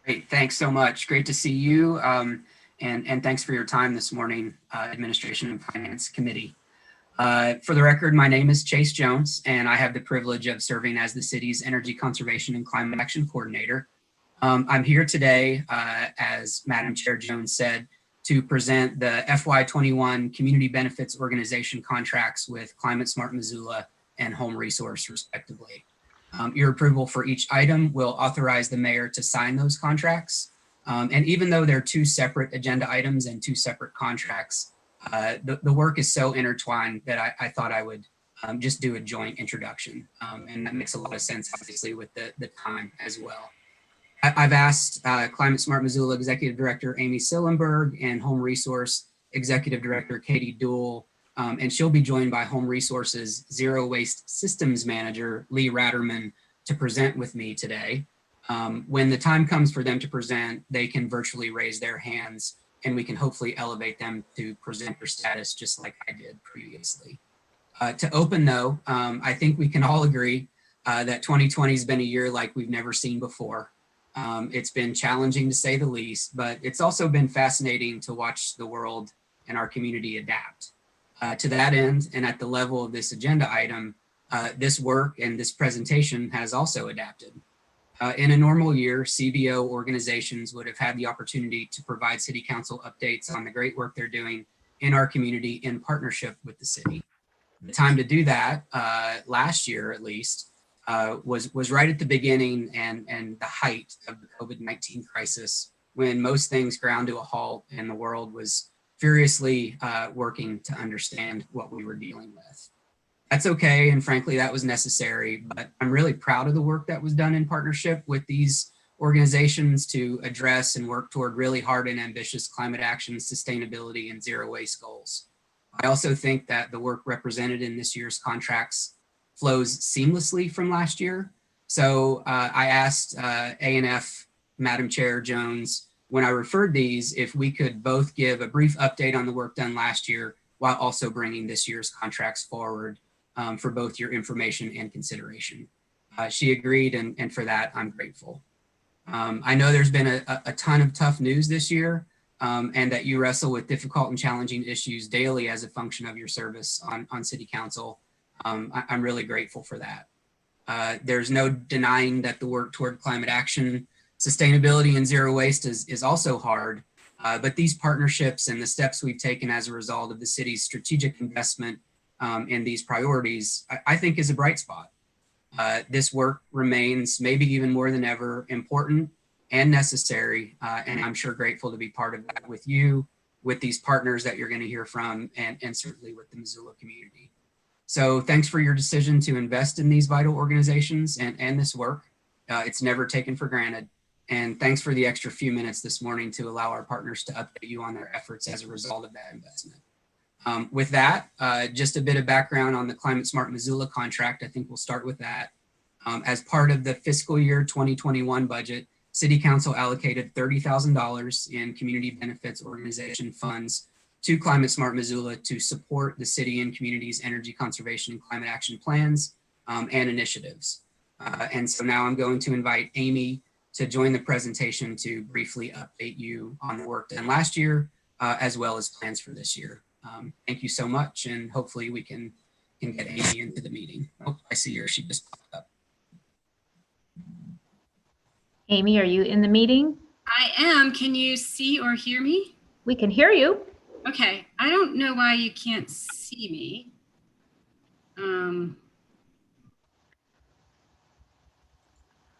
Great, thanks so much. Great to see you. And thanks for your time this morning, Administration and Finance Committee. For the record, my name is Chase Jones, and I have the privilege of serving as the city's Energy Conservation and Climate Action Coordinator. I'm here today, as Madam Chair Jones said, to present the FY21 Community Benefits Organization contracts with Climate Smart Missoula and Home Resource, respectively. Your approval for each item will authorize the mayor to sign those contracts. And even though they're two separate agenda items and two separate contracts, the work is so intertwined that I thought I would just do a joint introduction. And that makes a lot of sense, obviously, with the time as well. I've asked Climate Smart Missoula Executive Director Amy Sillenberg and Home Resource Executive Director Katie Duell, and she'll be joined by Home Resources Zero Waste Systems Manager Lee Ratterman to present with me today. When the time comes for them to present, they can virtually raise their hands and we can hopefully elevate them to presenter status just like I did previously. To open though, I think we can all agree that 2020 has been a year like we've never seen before. It's been challenging to say the least, but it's also been fascinating to watch the world and our community adapt. To that end, and at the level of this agenda item, this work and this presentation has also adapted. In a normal year, CBO organizations would have had the opportunity to provide City Council updates on the great work they're doing in our community in partnership with the city. The time to do that, last year at least, was right at the beginning and the height of the COVID-19 crisis, when most things ground to a halt and the world was furiously working to understand what we were dealing with. That's okay, and frankly, that was necessary, but I'm really proud of the work that was done in partnership with these organizations to address and work toward really hard and ambitious climate action, sustainability, and zero waste goals. I also think that the work represented in this year's contracts flows seamlessly from last year. So I asked A&F, Madam Chair Jones, when I referred these, if we could both give a brief update on the work done last year while also bringing this year's contracts forward for both your information and consideration. She agreed, and for that, I'm grateful. I know there's been a ton of tough news this year, and that you wrestle with difficult and challenging issues daily as a function of your service on City Council. I'm really grateful for that. There's no denying that the work toward climate action, sustainability, and zero waste is also hard, but these partnerships and the steps we've taken as a result of the city's strategic investment in these priorities, I think is a bright spot. This work remains, maybe even more than ever, important and necessary, and I'm sure grateful to be part of that with you, with these partners that you're going to hear from, and certainly with the Missoula community. So thanks for your decision to invest in these vital organizations and this work. It's never taken for granted. And thanks for the extra few minutes this morning to allow our partners to update you on their efforts as a result of that investment. With that, just a bit of background on the Climate Smart Missoula contract. I think we'll start with that. As part of the fiscal year 2021 budget, City Council allocated $30,000 in community benefits organization funds to Climate Smart Missoula to support the city and community's energy conservation and climate action plans and initiatives. And so now I'm going to invite Amy to join the presentation to briefly update you on the work done last year, as well as plans for this year. Thank you so much, and hopefully we can get Amy into the meeting. Oh, I see her, she just popped up.
Amy, are you in the meeting?
I am. Can you see or hear me?
We can hear you.
Okay. I don't know why you can't see me.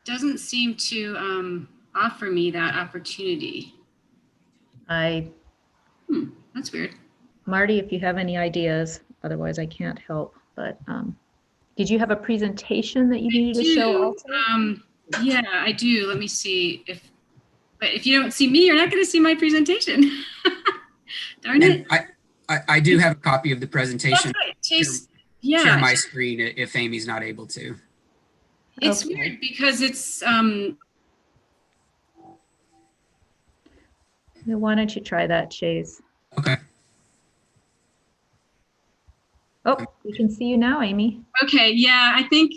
Doesn't seem to offer me that opportunity. That's weird.
Marty, if you have any ideas, otherwise I can't help. But did you have a presentation that you needed to show also?
Yeah, I do. Let me see but if you don't see me, you're not going to see my presentation. Darn it.
I do have a copy of the presentation.
That's right. Chase, yeah.
Share my screen if Amy's not able to.
It's weird because it's
Why don't you try that, Chase?
Okay.
Oh, we can see you now, Amy.
Okay, yeah, I think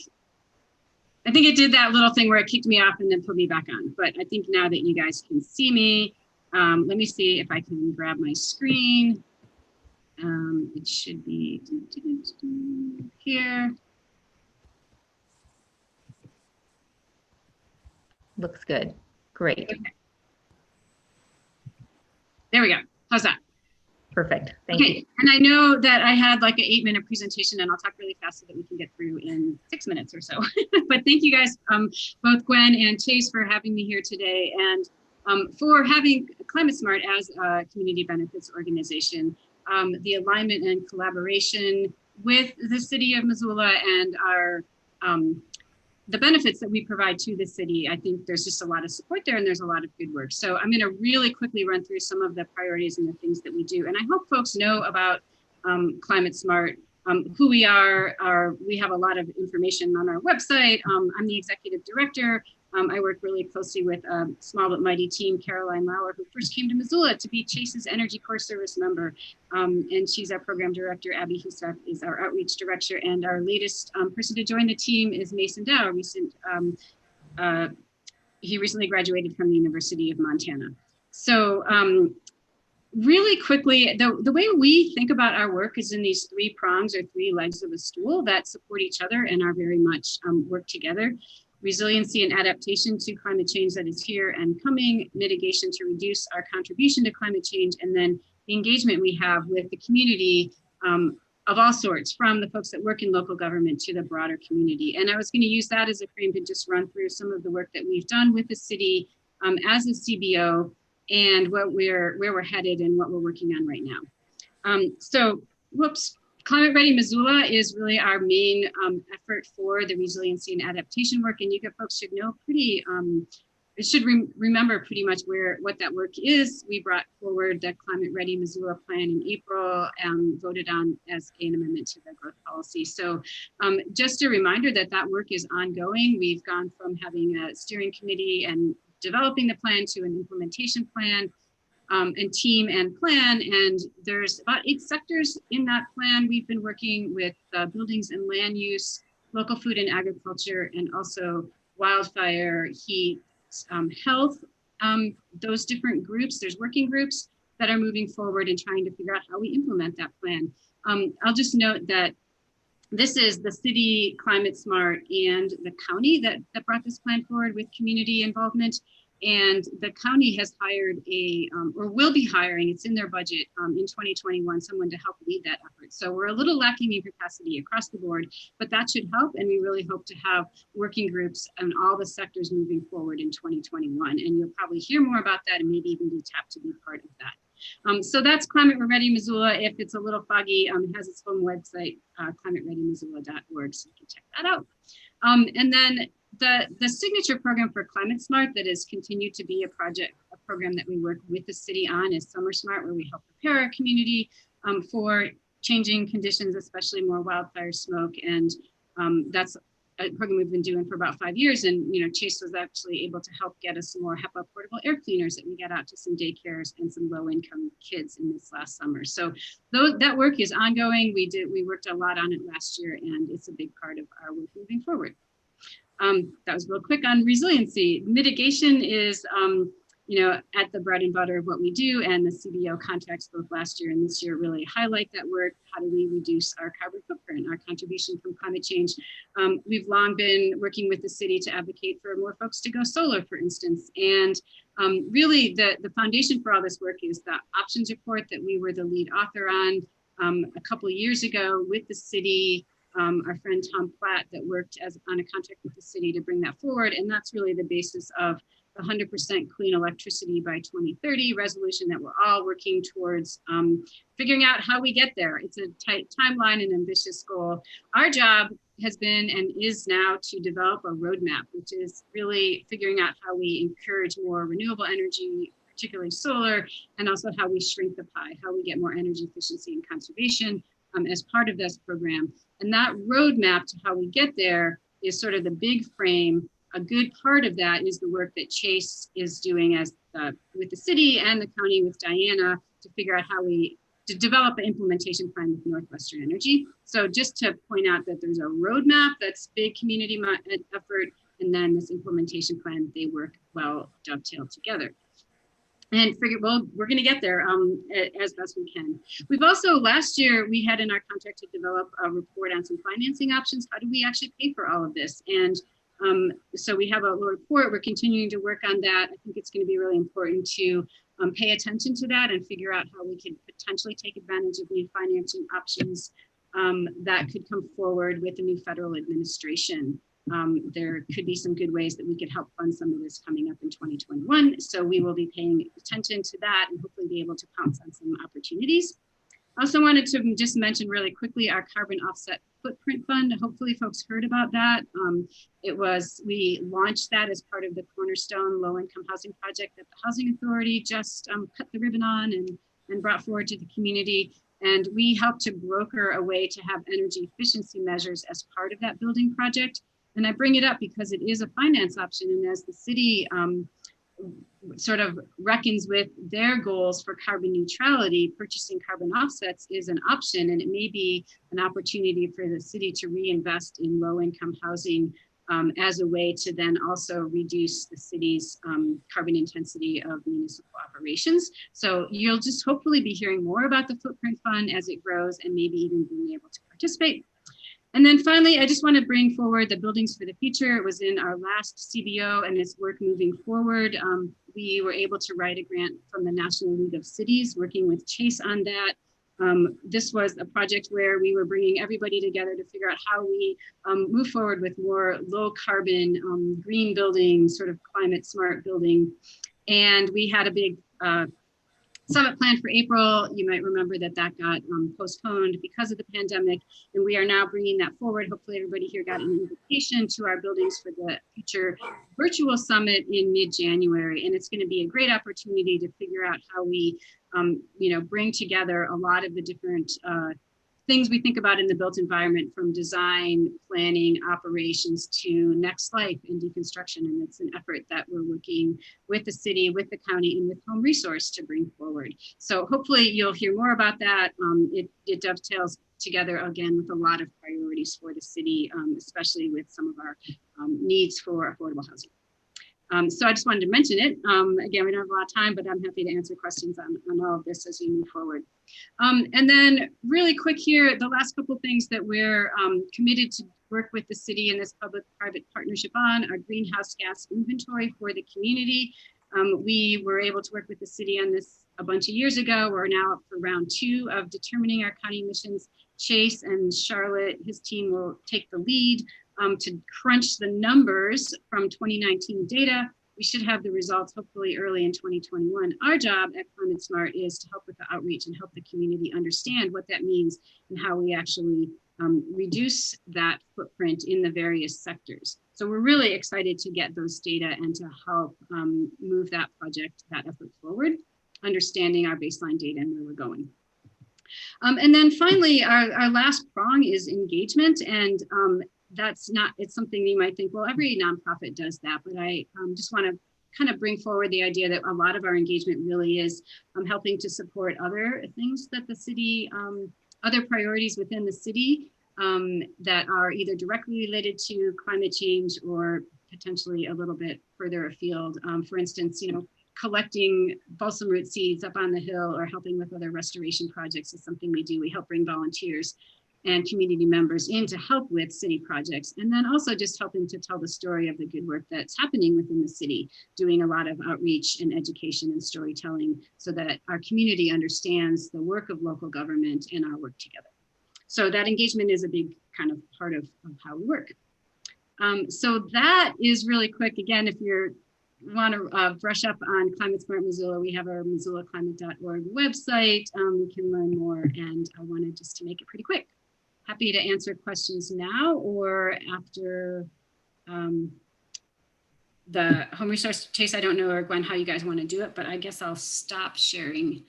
it did that little thing where it kicked me off and then put me back on. But I think now that you guys can see me, let me see if I can grab my screen. It should be here.
Looks good. Great.
Okay. There we go. How's that?
Perfect. Thank you.
And I know that I had like an 8-minute presentation, and I'll talk really fast so that we can get through in 6 minutes or so. But thank you guys, both Gwen and Chase, for having me here today, and for having Climate Smart as a community benefits organization. The alignment and collaboration with the city of Missoula and our the benefits that we provide to the city, I think there's just a lot of support there, and there's a lot of good work. So I'm going to really quickly run through some of the priorities and the things that we do. And I hope folks know about Climate Smart, who we are. We have a lot of information on our website. I'm the executive director. I work really closely with a small but mighty team, Caroline Lauer, who first came to Missoula to be Chase's Energy Corps service member. And she's our program director. Abby Husak is our outreach director. And our latest person to join the team is Mason Dow. He recently graduated from the University of Montana. So really quickly, the way we think about our work is in these 3 prongs or 3 legs of a stool that support each other and are very much work together. Resiliency and adaptation to climate change that is here and coming, mitigation to reduce our contribution to climate change, and then the engagement we have with the community of all sorts, from the folks that work in local government to the broader community. And I was going to use that as a frame to just run through some of the work that we've done with the city as a CBO, and where we're headed and what we're working on right now. Climate Ready Missoula is really our main effort for the resiliency and adaptation work, and you folks should know remember pretty much what that work is. We brought forward the Climate Ready Missoula plan in April and voted on as an amendment to the growth policy. So just a reminder that that work is ongoing. We've gone from having a steering committee and developing the plan to an implementation plan and team and plan. And there's about 8 sectors in that plan. We've been working with buildings and land use, local food and agriculture, and also wildfire, heat, health, those different groups. There's working groups that are moving forward and trying to figure out how we implement that plan. I'll just note that this is the city, Climate Smart, and the county that brought this plan forward with community involvement. And the county has hired or will be hiring, it's in their budget in 2021, someone to help lead that effort. So we're a little lacking in capacity across the board, but that should help. And we really hope to have working groups and all the sectors moving forward in 2021. And you'll probably hear more about that and maybe even be tapped to be part of that. So that's Climate Ready Missoula. If it's a little foggy, it has its own website, climatereadymissoula.org, so you can check that out. And then the signature program for Climate Smart that has continued to be a program that we work with the city on is Summer Smart, where we help prepare our community for changing conditions, especially more wildfire smoke. And that's a program we've been doing for about 5 years. And, Chase was actually able to help get us some more HEPA portable air cleaners that we got out to some daycares and some low income kids in this last summer. So that work is ongoing. We worked a lot on it last year, and it's a big part of our work moving forward. That was real quick on resiliency. Mitigation is, at the bread and butter of what we do, and the CBO contracts both last year and this year really highlight that work. How do we reduce our carbon footprint, our contribution from climate change? We've long been working with the city to advocate for more folks to go solar, for instance. And really the foundation for all this work is the options report that we were the lead author on a couple of years ago with the city. Our friend Tom Platt that worked on a contract with the city to bring that forward. And that's really the basis of the 100% clean electricity by 2030 resolution that we're all working towards figuring out how we get there. It's a tight timeline and ambitious goal. Our job has been and is now to develop a roadmap, which is really figuring out how we encourage more renewable energy, particularly solar, and also how we shrink the pie, how we get more energy efficiency and conservation as part of this program. And that roadmap to how we get there is sort of the big frame. A good part of that is the work that Chase is doing with the city and the county with Diana to figure out how to develop an implementation plan with Northwestern Energy. So just to point out that there's a roadmap that's big community effort, and then this implementation plan, they work well dovetailed together. And we're going to get there as best we can. We've also, last year, we had in our contract to develop a report on some financing options. How do we actually pay for all of this? And so we have a little report. We're continuing to work on that. I think it's going to be really important to pay attention to that and figure out how we can potentially take advantage of new financing options that could come forward with the new federal administration. There could be some good ways that we could help fund some of this coming up in 2021. So we will be paying attention to that and hopefully be able to pounce on some opportunities. I also wanted to just mention really quickly our carbon offset footprint fund. Hopefully folks heard about that. We launched that as part of the Cornerstone low income housing project that the Housing Authority just cut the ribbon on and brought forward to the community. And we helped to broker a way to have energy efficiency measures as part of that building project. And I bring it up because it is a finance option. And as the city sort of reckons with their goals for carbon neutrality, purchasing carbon offsets is an option. And it may be an opportunity for the city to reinvest in low income housing as a way to then also reduce the city's carbon intensity of municipal operations. So you'll just hopefully be hearing more about the Footprint Fund as it grows and maybe even being able to participate. And then finally, I just want to bring forward the Buildings for the Future. It was in our last CBO and this work moving forward. We were able to write a grant from the National League of Cities, working with Chase on that. This was a project where we were bringing everybody together to figure out how we move forward with more low carbon, green building, sort of climate smart building. And we had a big summit planned for April. You might remember that that got postponed because of the pandemic, and we are now bringing that forward. Hopefully everybody here got an invitation to our Buildings for the Future virtual summit in mid-January, and it's going to be a great opportunity to figure out how we bring together a lot of the different things we think about in the built environment, from design, planning, operations to next life and deconstruction. And it's an effort that we're working with the city, with the county, and with Home Resource to bring forward. So hopefully you'll hear more about that. It dovetails together again with a lot of priorities for the city, especially with some of our needs for affordable housing. So I just wanted to mention it. Again, we don't have a lot of time, but I'm happy to answer questions on all of this as we move forward. And then really quick here, the last couple of things that we're committed to work with the city in this public-private partnership on are greenhouse gas inventory for the community. We were able to work with the city on this a bunch of years ago. We're now up for round 2 of determining our county emissions. Chase and Charlotte, his team, will take the lead to crunch the numbers from 2019 data. We should have the results hopefully early in 2021. Our job at Climate Smart is to help with the outreach and help the community understand what that means and how we actually reduce that footprint in the various sectors. So we're really excited to get those data and to help move that effort forward, understanding our baseline data and where we're going. And then finally, our last prong is engagement. And it's something you might think, well, every nonprofit does that, but I just want to kind of bring forward the idea that a lot of our engagement really is helping to support other things that the city, other priorities within the city that are either directly related to climate change or potentially a little bit further afield. For instance, collecting balsam root seeds up on the hill or helping with other restoration projects is something we do. We help bring volunteers and community members in to help with city projects. And then also just helping to tell the story of the good work that's happening within the city, doing a lot of outreach and education and storytelling so that our community understands the work of local government and our work together. So that engagement is a big kind of part of how we work. So that is really quick. Again, if you want to brush up on Climate Smart Missoula, we have our missoulaclimate.org website. You can learn more, and I wanted just to make it pretty quick. Happy to answer questions now or after the Home Resource. Chase, I don't know, or Gwen, how you guys want to do it, but I guess I'll stop sharing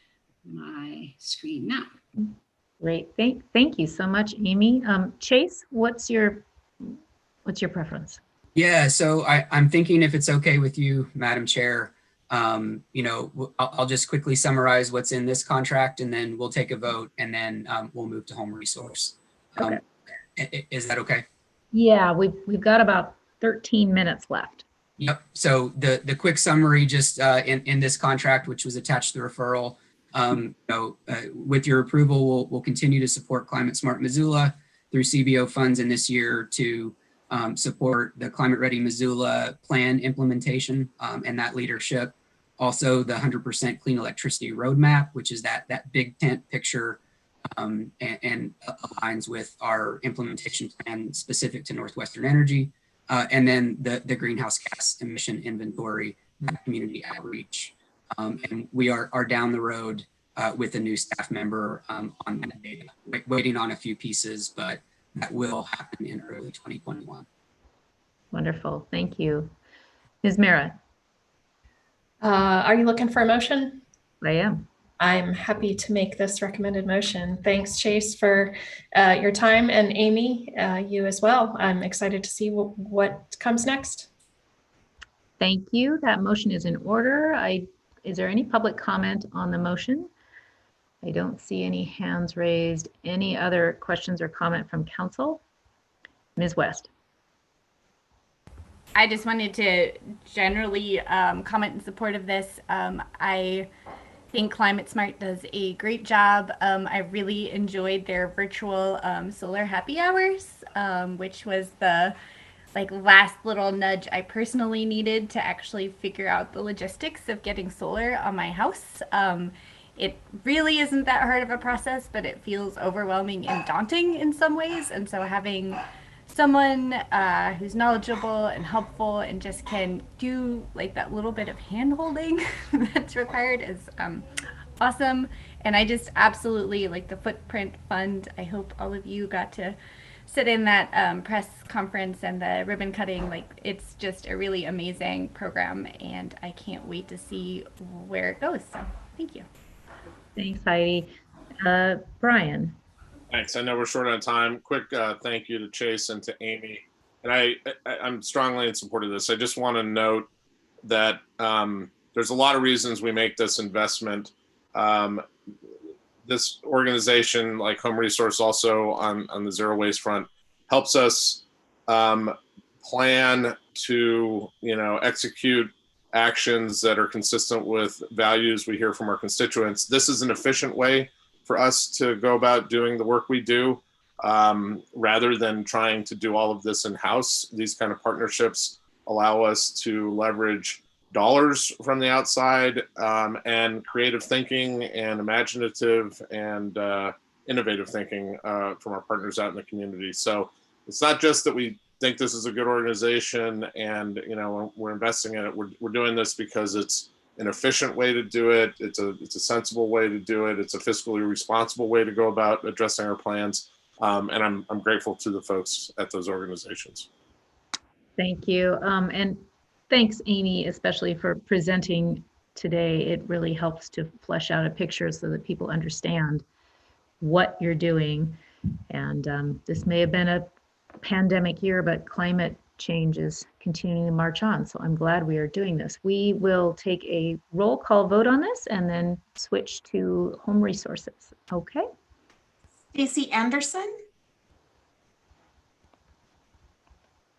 my screen now.
Great, thank you so much, Amy. Chase, what's your preference?
Yeah, so I'm thinking, if it's okay with you, Madam Chair, I'll just quickly summarize what's in this contract, and then we'll take a vote, and then we'll move to Home Resource.
Okay.
Is that okay?
Yeah, we've got about 13 minutes left.
Yep. So the quick summary, just in this contract, which was attached to the referral, with your approval, we'll continue to support Climate Smart Missoula through CBO funds in this year to support the Climate Ready Missoula plan implementation and that leadership. Also, the 100% clean electricity roadmap, which is that big tent picture and aligns with our implementation plan specific to Northwestern Energy. And then the greenhouse gas emission inventory, community outreach. And we are down the road with a new staff member on that data, waiting on a few pieces, but that will happen in early 2021.
Wonderful, thank you. Ms. Mara.
Are you looking for a motion?
I am.
I'm happy to make this recommended motion. Thanks, Chase, for your time, and Amy, you as well. I'm excited to see what comes next.
Thank you. That motion is in order. Is there any public comment on the motion? I don't see any hands raised. Any other questions or comment from council? Ms. West.
I just wanted to generally comment in support of this. I think Climate Smart does a great job. I really enjoyed their virtual solar happy hours, which was the last little nudge I personally needed to actually figure out the logistics of getting solar on my house. it really isn't that hard of a process, but it feels overwhelming and daunting in some ways. And so having someone who's knowledgeable and helpful and just can do like that little bit of hand holding that's required is awesome. And I just absolutely like the Footprint Fund. I hope all of you got to sit in that press conference and the ribbon cutting. Like, it's just a really amazing program, and I can't wait to see where it goes. So thank you.
Thanks, Heidi. Brian.
Thanks. I know we're short on time. Quick thank you to Chase and to Amy. And I'm strongly in support of this. I just want to note that there's a lot of reasons we make this investment. This organization, like Home Resource, also on the zero waste front, helps us plan to, execute actions that are consistent with values we hear from our constituents. This is an efficient way for us to go about doing the work we do, rather than trying to do all of this in-house. These kind of partnerships allow us to leverage dollars from the outside, and creative thinking and imaginative and innovative thinking from our partners out in the community. So it's not just that we think this is a good organization and we're investing in it. We're doing this because it's an efficient way to do it. It's a sensible way to do it. It's a fiscally responsible way to go about addressing our plans. And I'm grateful to the folks at those organizations.
Thank you. And thanks, Amy, especially for presenting today. It really helps to flesh out a picture so that people understand what you're doing. And this may have been a pandemic year, but climate change is continuing to march on. So I'm glad we are doing this. We will take a roll call vote on this and then switch to Home Resources. Okay.
Stacey Anderson?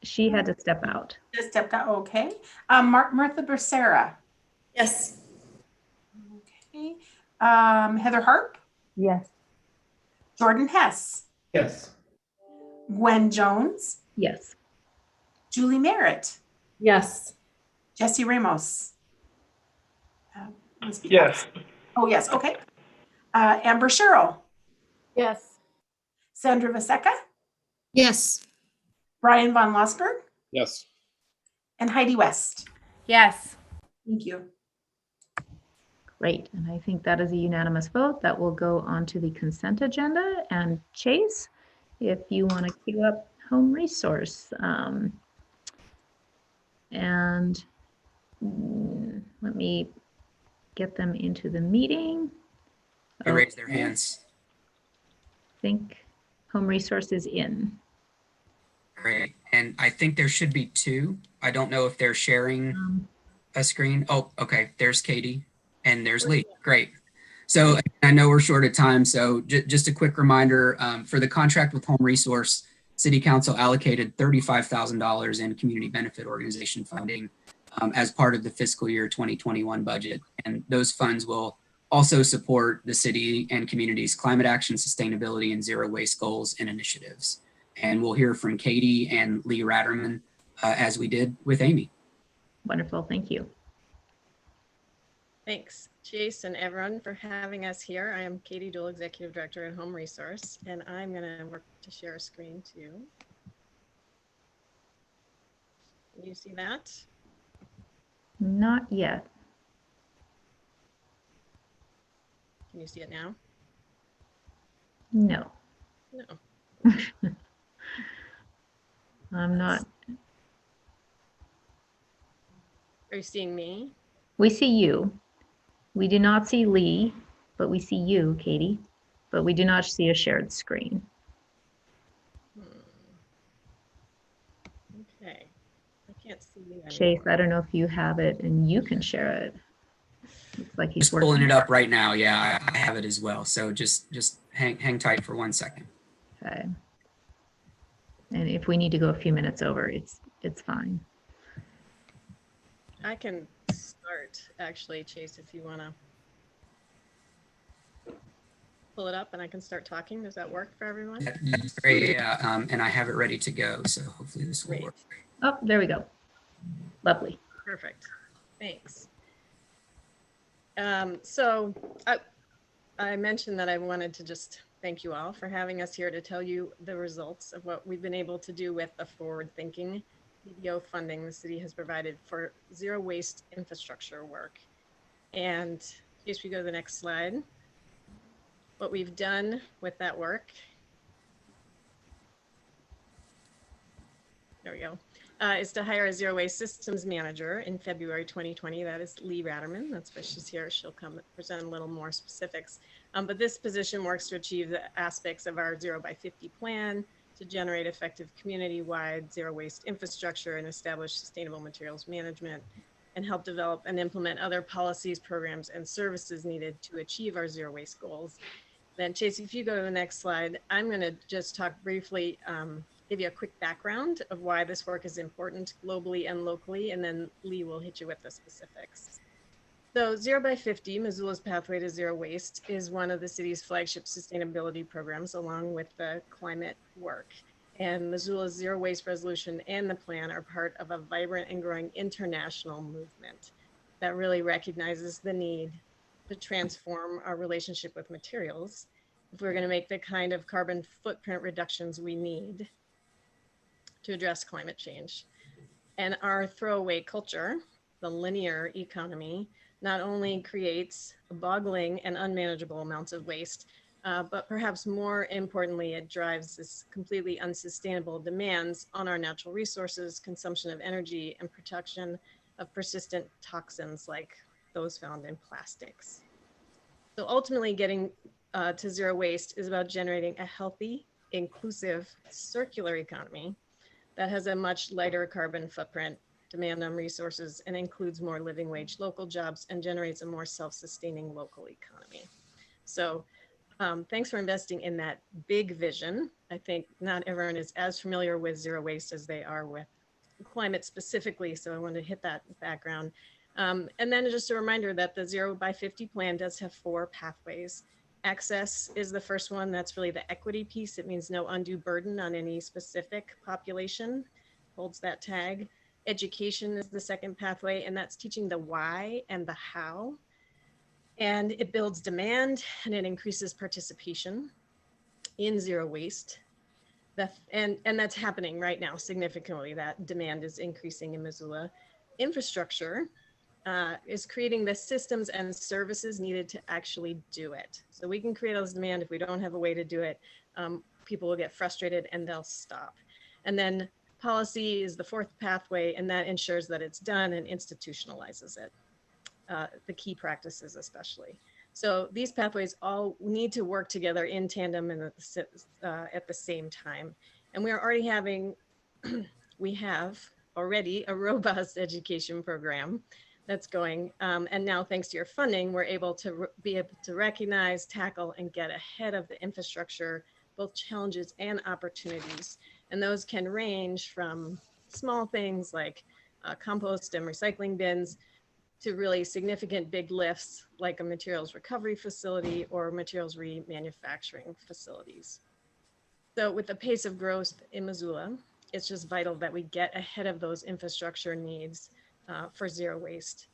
She had to step out.
Just stepped out, okay. Martha Becerra?
Yes.
Okay. Heather Harp?
Yes.
Jordan Hess?
Yes.
Gwen Jones?
Yes.
Julie Merritt?
Yes.
Jesse Ramos?
Yes.
Oh, yes, okay. Amber Sherrill?
Yes.
Sandra Vaseca?
Yes.
Brian Von Lossberg?
Yes.
And Heidi West?
Yes.
Thank you.
Great. And I think that is a unanimous vote. That will go on to the consent agenda. And Chase, if you want to queue up Home Resource. And let me get them into the meeting.
They raise their hands.
I think Home Resource is in.
Great. And I think there should be two. I don't know if they're sharing a screen. Oh, okay. There's Katie and there's Lee. Great. So I know we're short of time. So just a quick reminder, for the contract with Home Resource, City Council allocated $35,000 in community benefit organization funding as part of the fiscal year 2021 budget. And those funds will also support the city and community's climate action, sustainability, and zero waste goals and initiatives. And we'll hear from Katie and Lee Ratterman as we did with Amy.
Wonderful, thank you.
Thanks, Chase and everyone, for having us here. I am Katie Duell, Executive Director at Home Resource, and I'm going to work to share a screen too. Can you see that?
Not yet.
Can you see it now?
No.
No.
I'm not.
Are you seeing me?
We see you. We do not see Lee, but we see you, Katie. But we do not see a shared screen.
Okay. I can't see you anymore.
Chase, I don't know if you have it and you can share it. Looks like he's
Just pulling it up right now. Yeah, I have it as well. So just hang tight for 1 second.
Okay. And if we need to go a few minutes over, it's fine.
I can start actually, Chase, if you want to pull it up and I can start talking. Does that work for everyone?
That's great. Yeah, and I have it ready to go. So hopefully this will work.
Oh, there we go. Lovely.
Perfect. Thanks. So I mentioned that I wanted to just thank you all for having us here to tell you the results of what we've been able to do with the forward-thinking PDO funding the city has provided for zero waste infrastructure work. And in case we go to the next slide, what we've done with that work, there we go, is to hire a zero waste systems manager in February 2020. That is Lee Ratterman. That's why she's here. She'll come present a little more specifics. But this position works to achieve the aspects of our 0 by 50 plan to generate effective community-wide zero waste infrastructure and establish sustainable materials management, and help develop and implement other policies, programs, and services needed to achieve our zero waste goals. Then Chase, if you go to the next slide, I'm going to just talk briefly, give you a quick background of why this work is important globally and locally, and then Lee will hit you with the specifics. So 0 by 50, Missoula's Pathway to Zero Waste, is one of the city's flagship sustainability programs along with the climate work. And Missoula's Zero Waste Resolution and the plan are part of a vibrant and growing international movement that really recognizes the need to transform our relationship with materials if we're going to make the kind of carbon footprint reductions we need to address climate change. And our throwaway culture, the linear economy, not only creates boggling and unmanageable amounts of waste, but perhaps more importantly, it drives this completely unsustainable demands on our natural resources, consumption of energy, and production of persistent toxins like those found in plastics. So ultimately, getting to zero waste is about generating a healthy, inclusive, circular economy that has a much lighter carbon footprint, demand on resources, and includes more living wage local jobs and generates a more self-sustaining local economy. So thanks for investing in that big vision. I think not everyone is as familiar with zero waste as they are with climate specifically, so I wanted to hit that background. And then just a reminder that the 0 by 50 plan does have 4 pathways. Access is the first one. That's really the equity piece. It means no undue burden on any specific population, holds that tag. Education is the second pathway, and that's teaching the why and the how. And it builds demand and it increases participation in zero waste. And that's happening right now significantly. That demand is increasing in Missoula. Infrastructure is creating the systems and services needed to actually do it. So we can create all this demand. If we don't have a way to do it, people will get frustrated and they'll stop. And then policy is the 4th pathway, and that ensures that it's done and institutionalizes it, the key practices especially. So these pathways all need to work together in tandem and at the same time. And we are already having, we have already a robust education program that's going. And now thanks to your funding, we're able to be able to recognize, tackle, and get ahead of the infrastructure, both challenges and opportunities. And those can range from small things like compost and recycling bins to really significant big lifts like a materials recovery facility or materials remanufacturing facilities. So with the pace of growth in Missoula, it's just vital that we get ahead of those infrastructure needs for zero waste.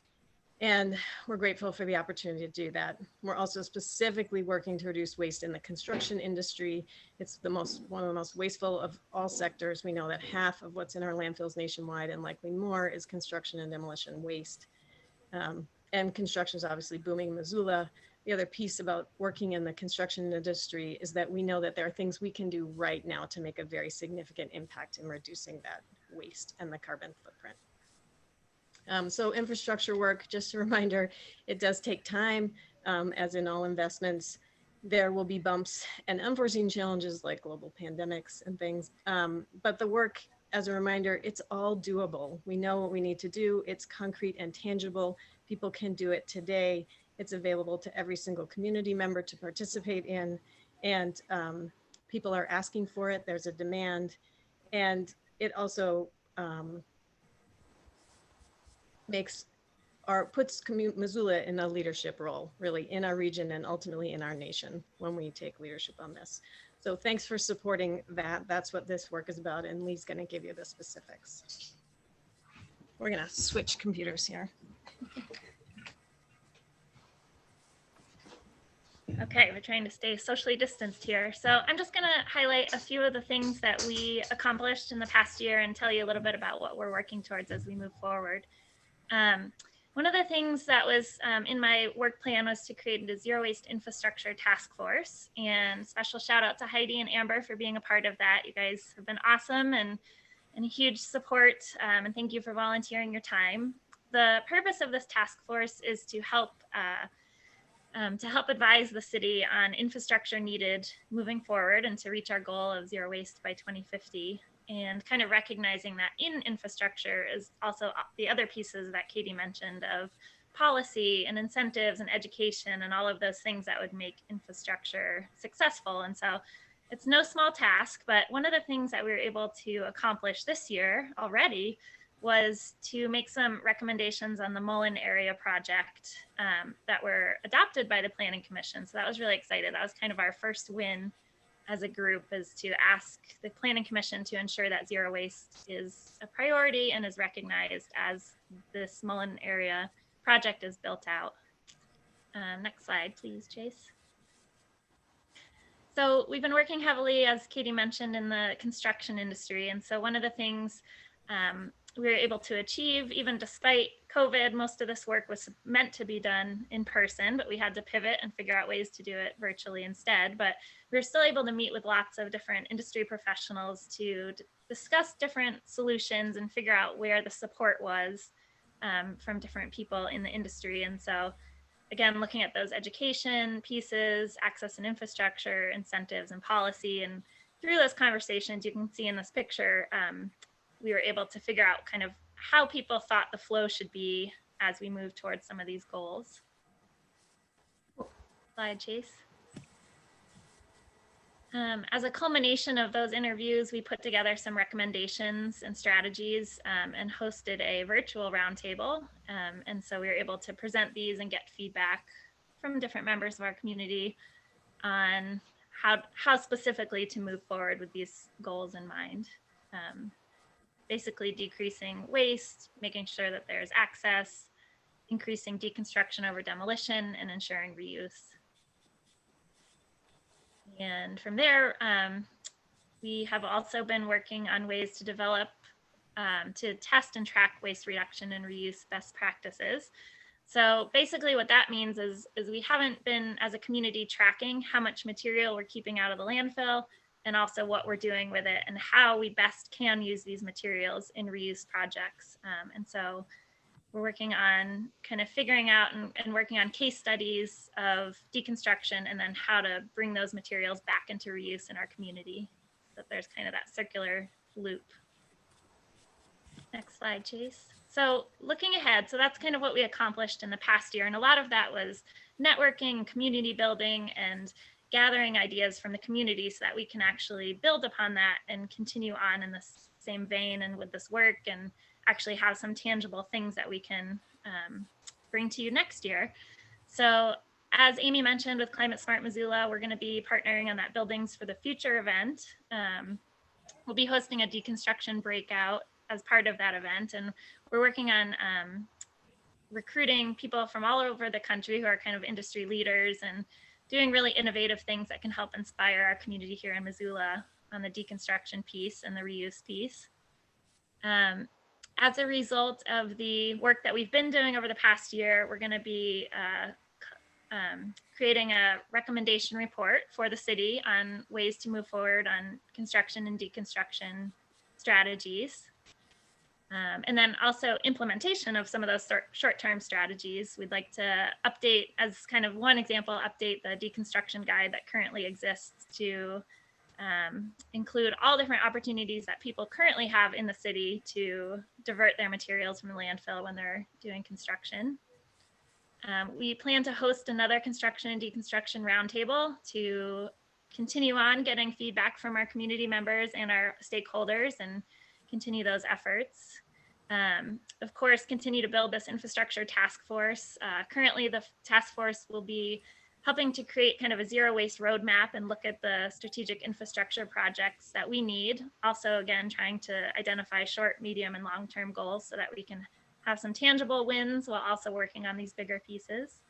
And we're grateful for the opportunity to do that. We're also specifically working to reduce waste in the construction industry. It's one of the most wasteful of all sectors. We know that half of what's in our landfills nationwide, and likely more, is construction and demolition waste. And construction is obviously booming in Missoula. The other piece about working in the construction industry is that we know that there are things we can do right now to make a very significant impact in reducing that waste and the carbon footprint. So infrastructure work, just a reminder, it does take time, as in all investments. There will be bumps and unforeseen challenges like global pandemics and things, but the work, as a reminder, it's all doable. We know what we need to do. It's concrete and tangible. People can do it today. It's available to every single community member to participate in, and people are asking for it. There's a demand, and it also puts Missoula in a leadership role, really, in our region and ultimately in our nation when we take leadership on this. So thanks for supporting that. That's what this work is about, and Lee's going to give you the specifics. We're going to switch computers here.
Okay, we're trying to stay socially distanced here. So I'm just going to highlight a few of the things that we accomplished in the past year and tell you a little bit about what we're working towards as we move forward. One of the things that was in my work plan was to create a zero waste infrastructure task force, and special shout out to Heidi and Amber for being a part of that. You guys have been awesome and a huge support, and thank you for volunteering your time. The purpose of this task force is to help advise the city on infrastructure needed moving forward and to reach our goal of zero waste by 2050. And kind of recognizing that in infrastructure is also the other pieces that Katie mentioned of policy and incentives and education and all of those things that would make infrastructure successful. And so it's no small task, but one of the things that we were able to accomplish this year already was to make some recommendations on the Mullen area project that were adopted by the Planning Commission. So that was really exciting. That was kind of our first win as a group, is to ask the Planning Commission to ensure that zero waste is a priority and is recognized as this Mullen area project is built out. Next slide, please, Chase. So we've been working heavily, as Katie mentioned, in the construction industry. And so one of the things we were able to achieve, even despite COVID, most of this work was meant to be done in person, but we had to pivot and figure out ways to do it virtually instead. But we were still able to meet with lots of different industry professionals to discuss different solutions and figure out where the support was from different people in the industry. And so again, looking at those education pieces, access and infrastructure, incentives and policy, and through those conversations, you can see in this picture, we were able to figure out kind of how people thought the flow should be as we move towards some of these goals. Slide, Chase. As a culmination of those interviews, we put together some recommendations and strategies and hosted a virtual roundtable. And so we were able to present these and get feedback from different members of our community on how specifically to move forward with these goals in mind. Basically decreasing waste, making sure that there's access, increasing deconstruction over demolition, and ensuring reuse. And from there, we have also been working on ways to develop, to test and track waste reduction and reuse best practices. So basically what that means is we haven't been, as a community, tracking how much material we're keeping out of the landfill, and also what we're doing with it and how we best can use these materials in reuse projects. And so we're working on kind of figuring out and working on case studies of deconstruction and then how to bring those materials back into reuse in our community, so that there's kind of that circular loop. Next slide, Chase. So looking ahead, so that's kind of what we accomplished in the past year. And a lot of that was networking, community building, and gathering ideas from the community so that we can actually build upon that and continue on in this same vein and with this work, and actually have some tangible things that we can bring to you next year. So as Amy mentioned, with Climate Smart Missoula, we're going to be partnering on that Buildings for the Future event. We'll be hosting a deconstruction breakout as part of that event, and we're working on recruiting people from all over the country who are kind of industry leaders and doing really innovative things that can help inspire our community here in Missoula on the deconstruction piece and the reuse piece. As a result of the work that we've been doing over the past year, we're going to be creating a recommendation report for the city on ways to move forward on construction and deconstruction strategies. And then also implementation of some of those short-term strategies. We'd like to update, as kind of one example, update the deconstruction guide that currently exists to include all different opportunities that people currently have in the city to divert their materials from the landfill when they're doing construction. We plan to host another construction and deconstruction roundtable to continue on getting feedback from our community members and our stakeholders and continue those efforts. Of course, continue to build this infrastructure task force. Currently, the task force will be helping to create kind of a zero waste roadmap and look at the strategic infrastructure projects that we need. Also, again, trying to identify short, medium, and long-term goals so that we can have some tangible wins while also working on these bigger pieces.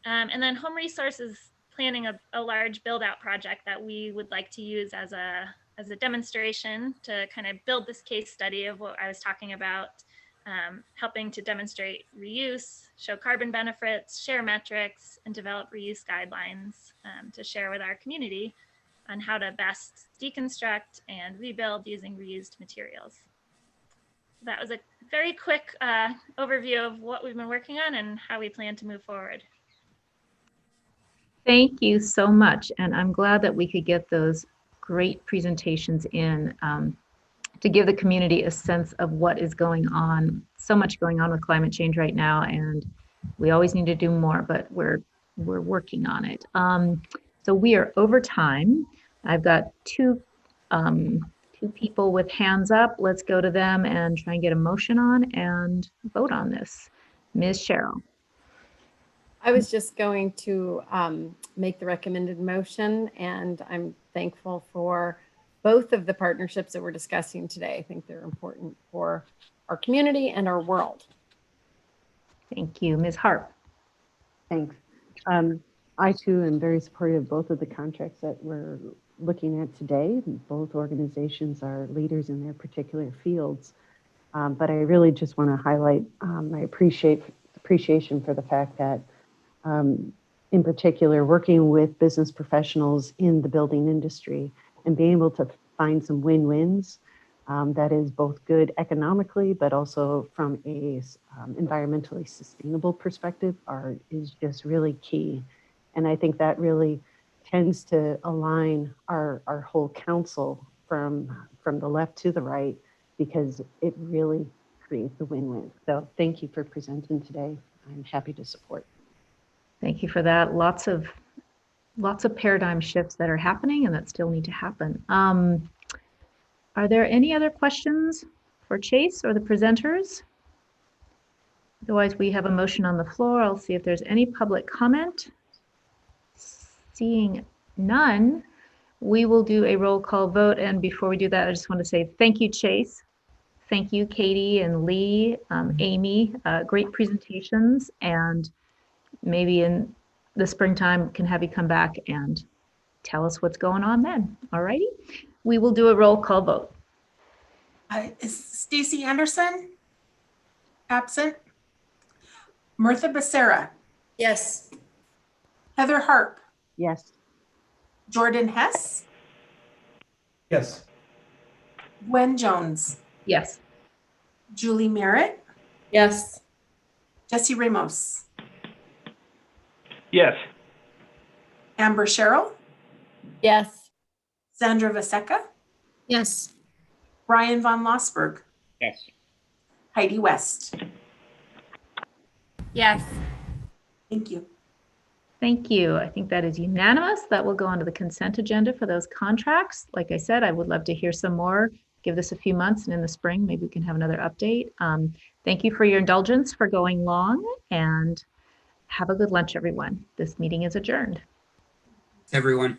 And then home resources planning a large build out project that we would like to use as a demonstration to kind of build this case study of what I was talking about, helping to demonstrate reuse, show carbon benefits, share metrics, and develop reuse guidelines to share with our community on how to best deconstruct and rebuild using reused materials. That was a very quick overview of what we've been working on and how we plan to move forward.
Thank you so much. And I'm glad that we could get those great presentations in to give the community a sense of what is going on. So much going on with climate change right now, and we always need to do more, but we're working on it. So we are over time. I've got two people with hands up. Let's go to them and try and get a motion on and vote on this. Ms. Cheryl.
I was just going to make the recommended motion, and I'm thankful for both of the partnerships that we're discussing today. I think they're important for our community and our world.
Thank you. Ms. Harp.
Thanks. I too am very supportive of both of the contracts that we're looking at today. Both organizations are leaders in their particular fields. But I really just want to highlight my appreciation for the fact that in particular, working with business professionals in the building industry and being able to find some win-wins that is both good economically, but also from a environmentally sustainable perspective is just really key. And I think that really tends to align our whole council from the left to the right, because it really creates a win-win. So thank you for presenting today. I'm happy to support.
Thank you for that. Lots of paradigm shifts that are happening and that still need to happen. Are there any other questions for Chase or the presenters? Otherwise, we have a motion on the floor. I'll see if there's any public comment. Seeing none, we will do a roll call vote. And before we do that, I just want to say thank you, Chase. Thank you, Katie and Lee, Amy. Great presentations, and maybe in the springtime can have you come back and tell us what's going on then. All righty. We will do a roll call vote.
Is Stacy Anderson absent? Mirtha Becerra?
Yes.
Heather Harp?
Yes.
Jordan Hess?
Yes.
Gwen Jones?
Yes.
Julie Merritt?
Yes.
Jesse Ramos?
Yes.
Amber Sherrill?
Yes.
Sandra Vaseca?
Yes.
Brian Von Lossberg?
Yes.
Heidi West?
Yes.
Thank you.
Thank you. I think that is unanimous. That will go onto the consent agenda for those contracts. Like I said, I would love to hear some more. Give this a few months, and in the spring, maybe we can have another update. Thank you for your indulgence for going long, and have a good lunch, everyone. This meeting is adjourned.
Everyone.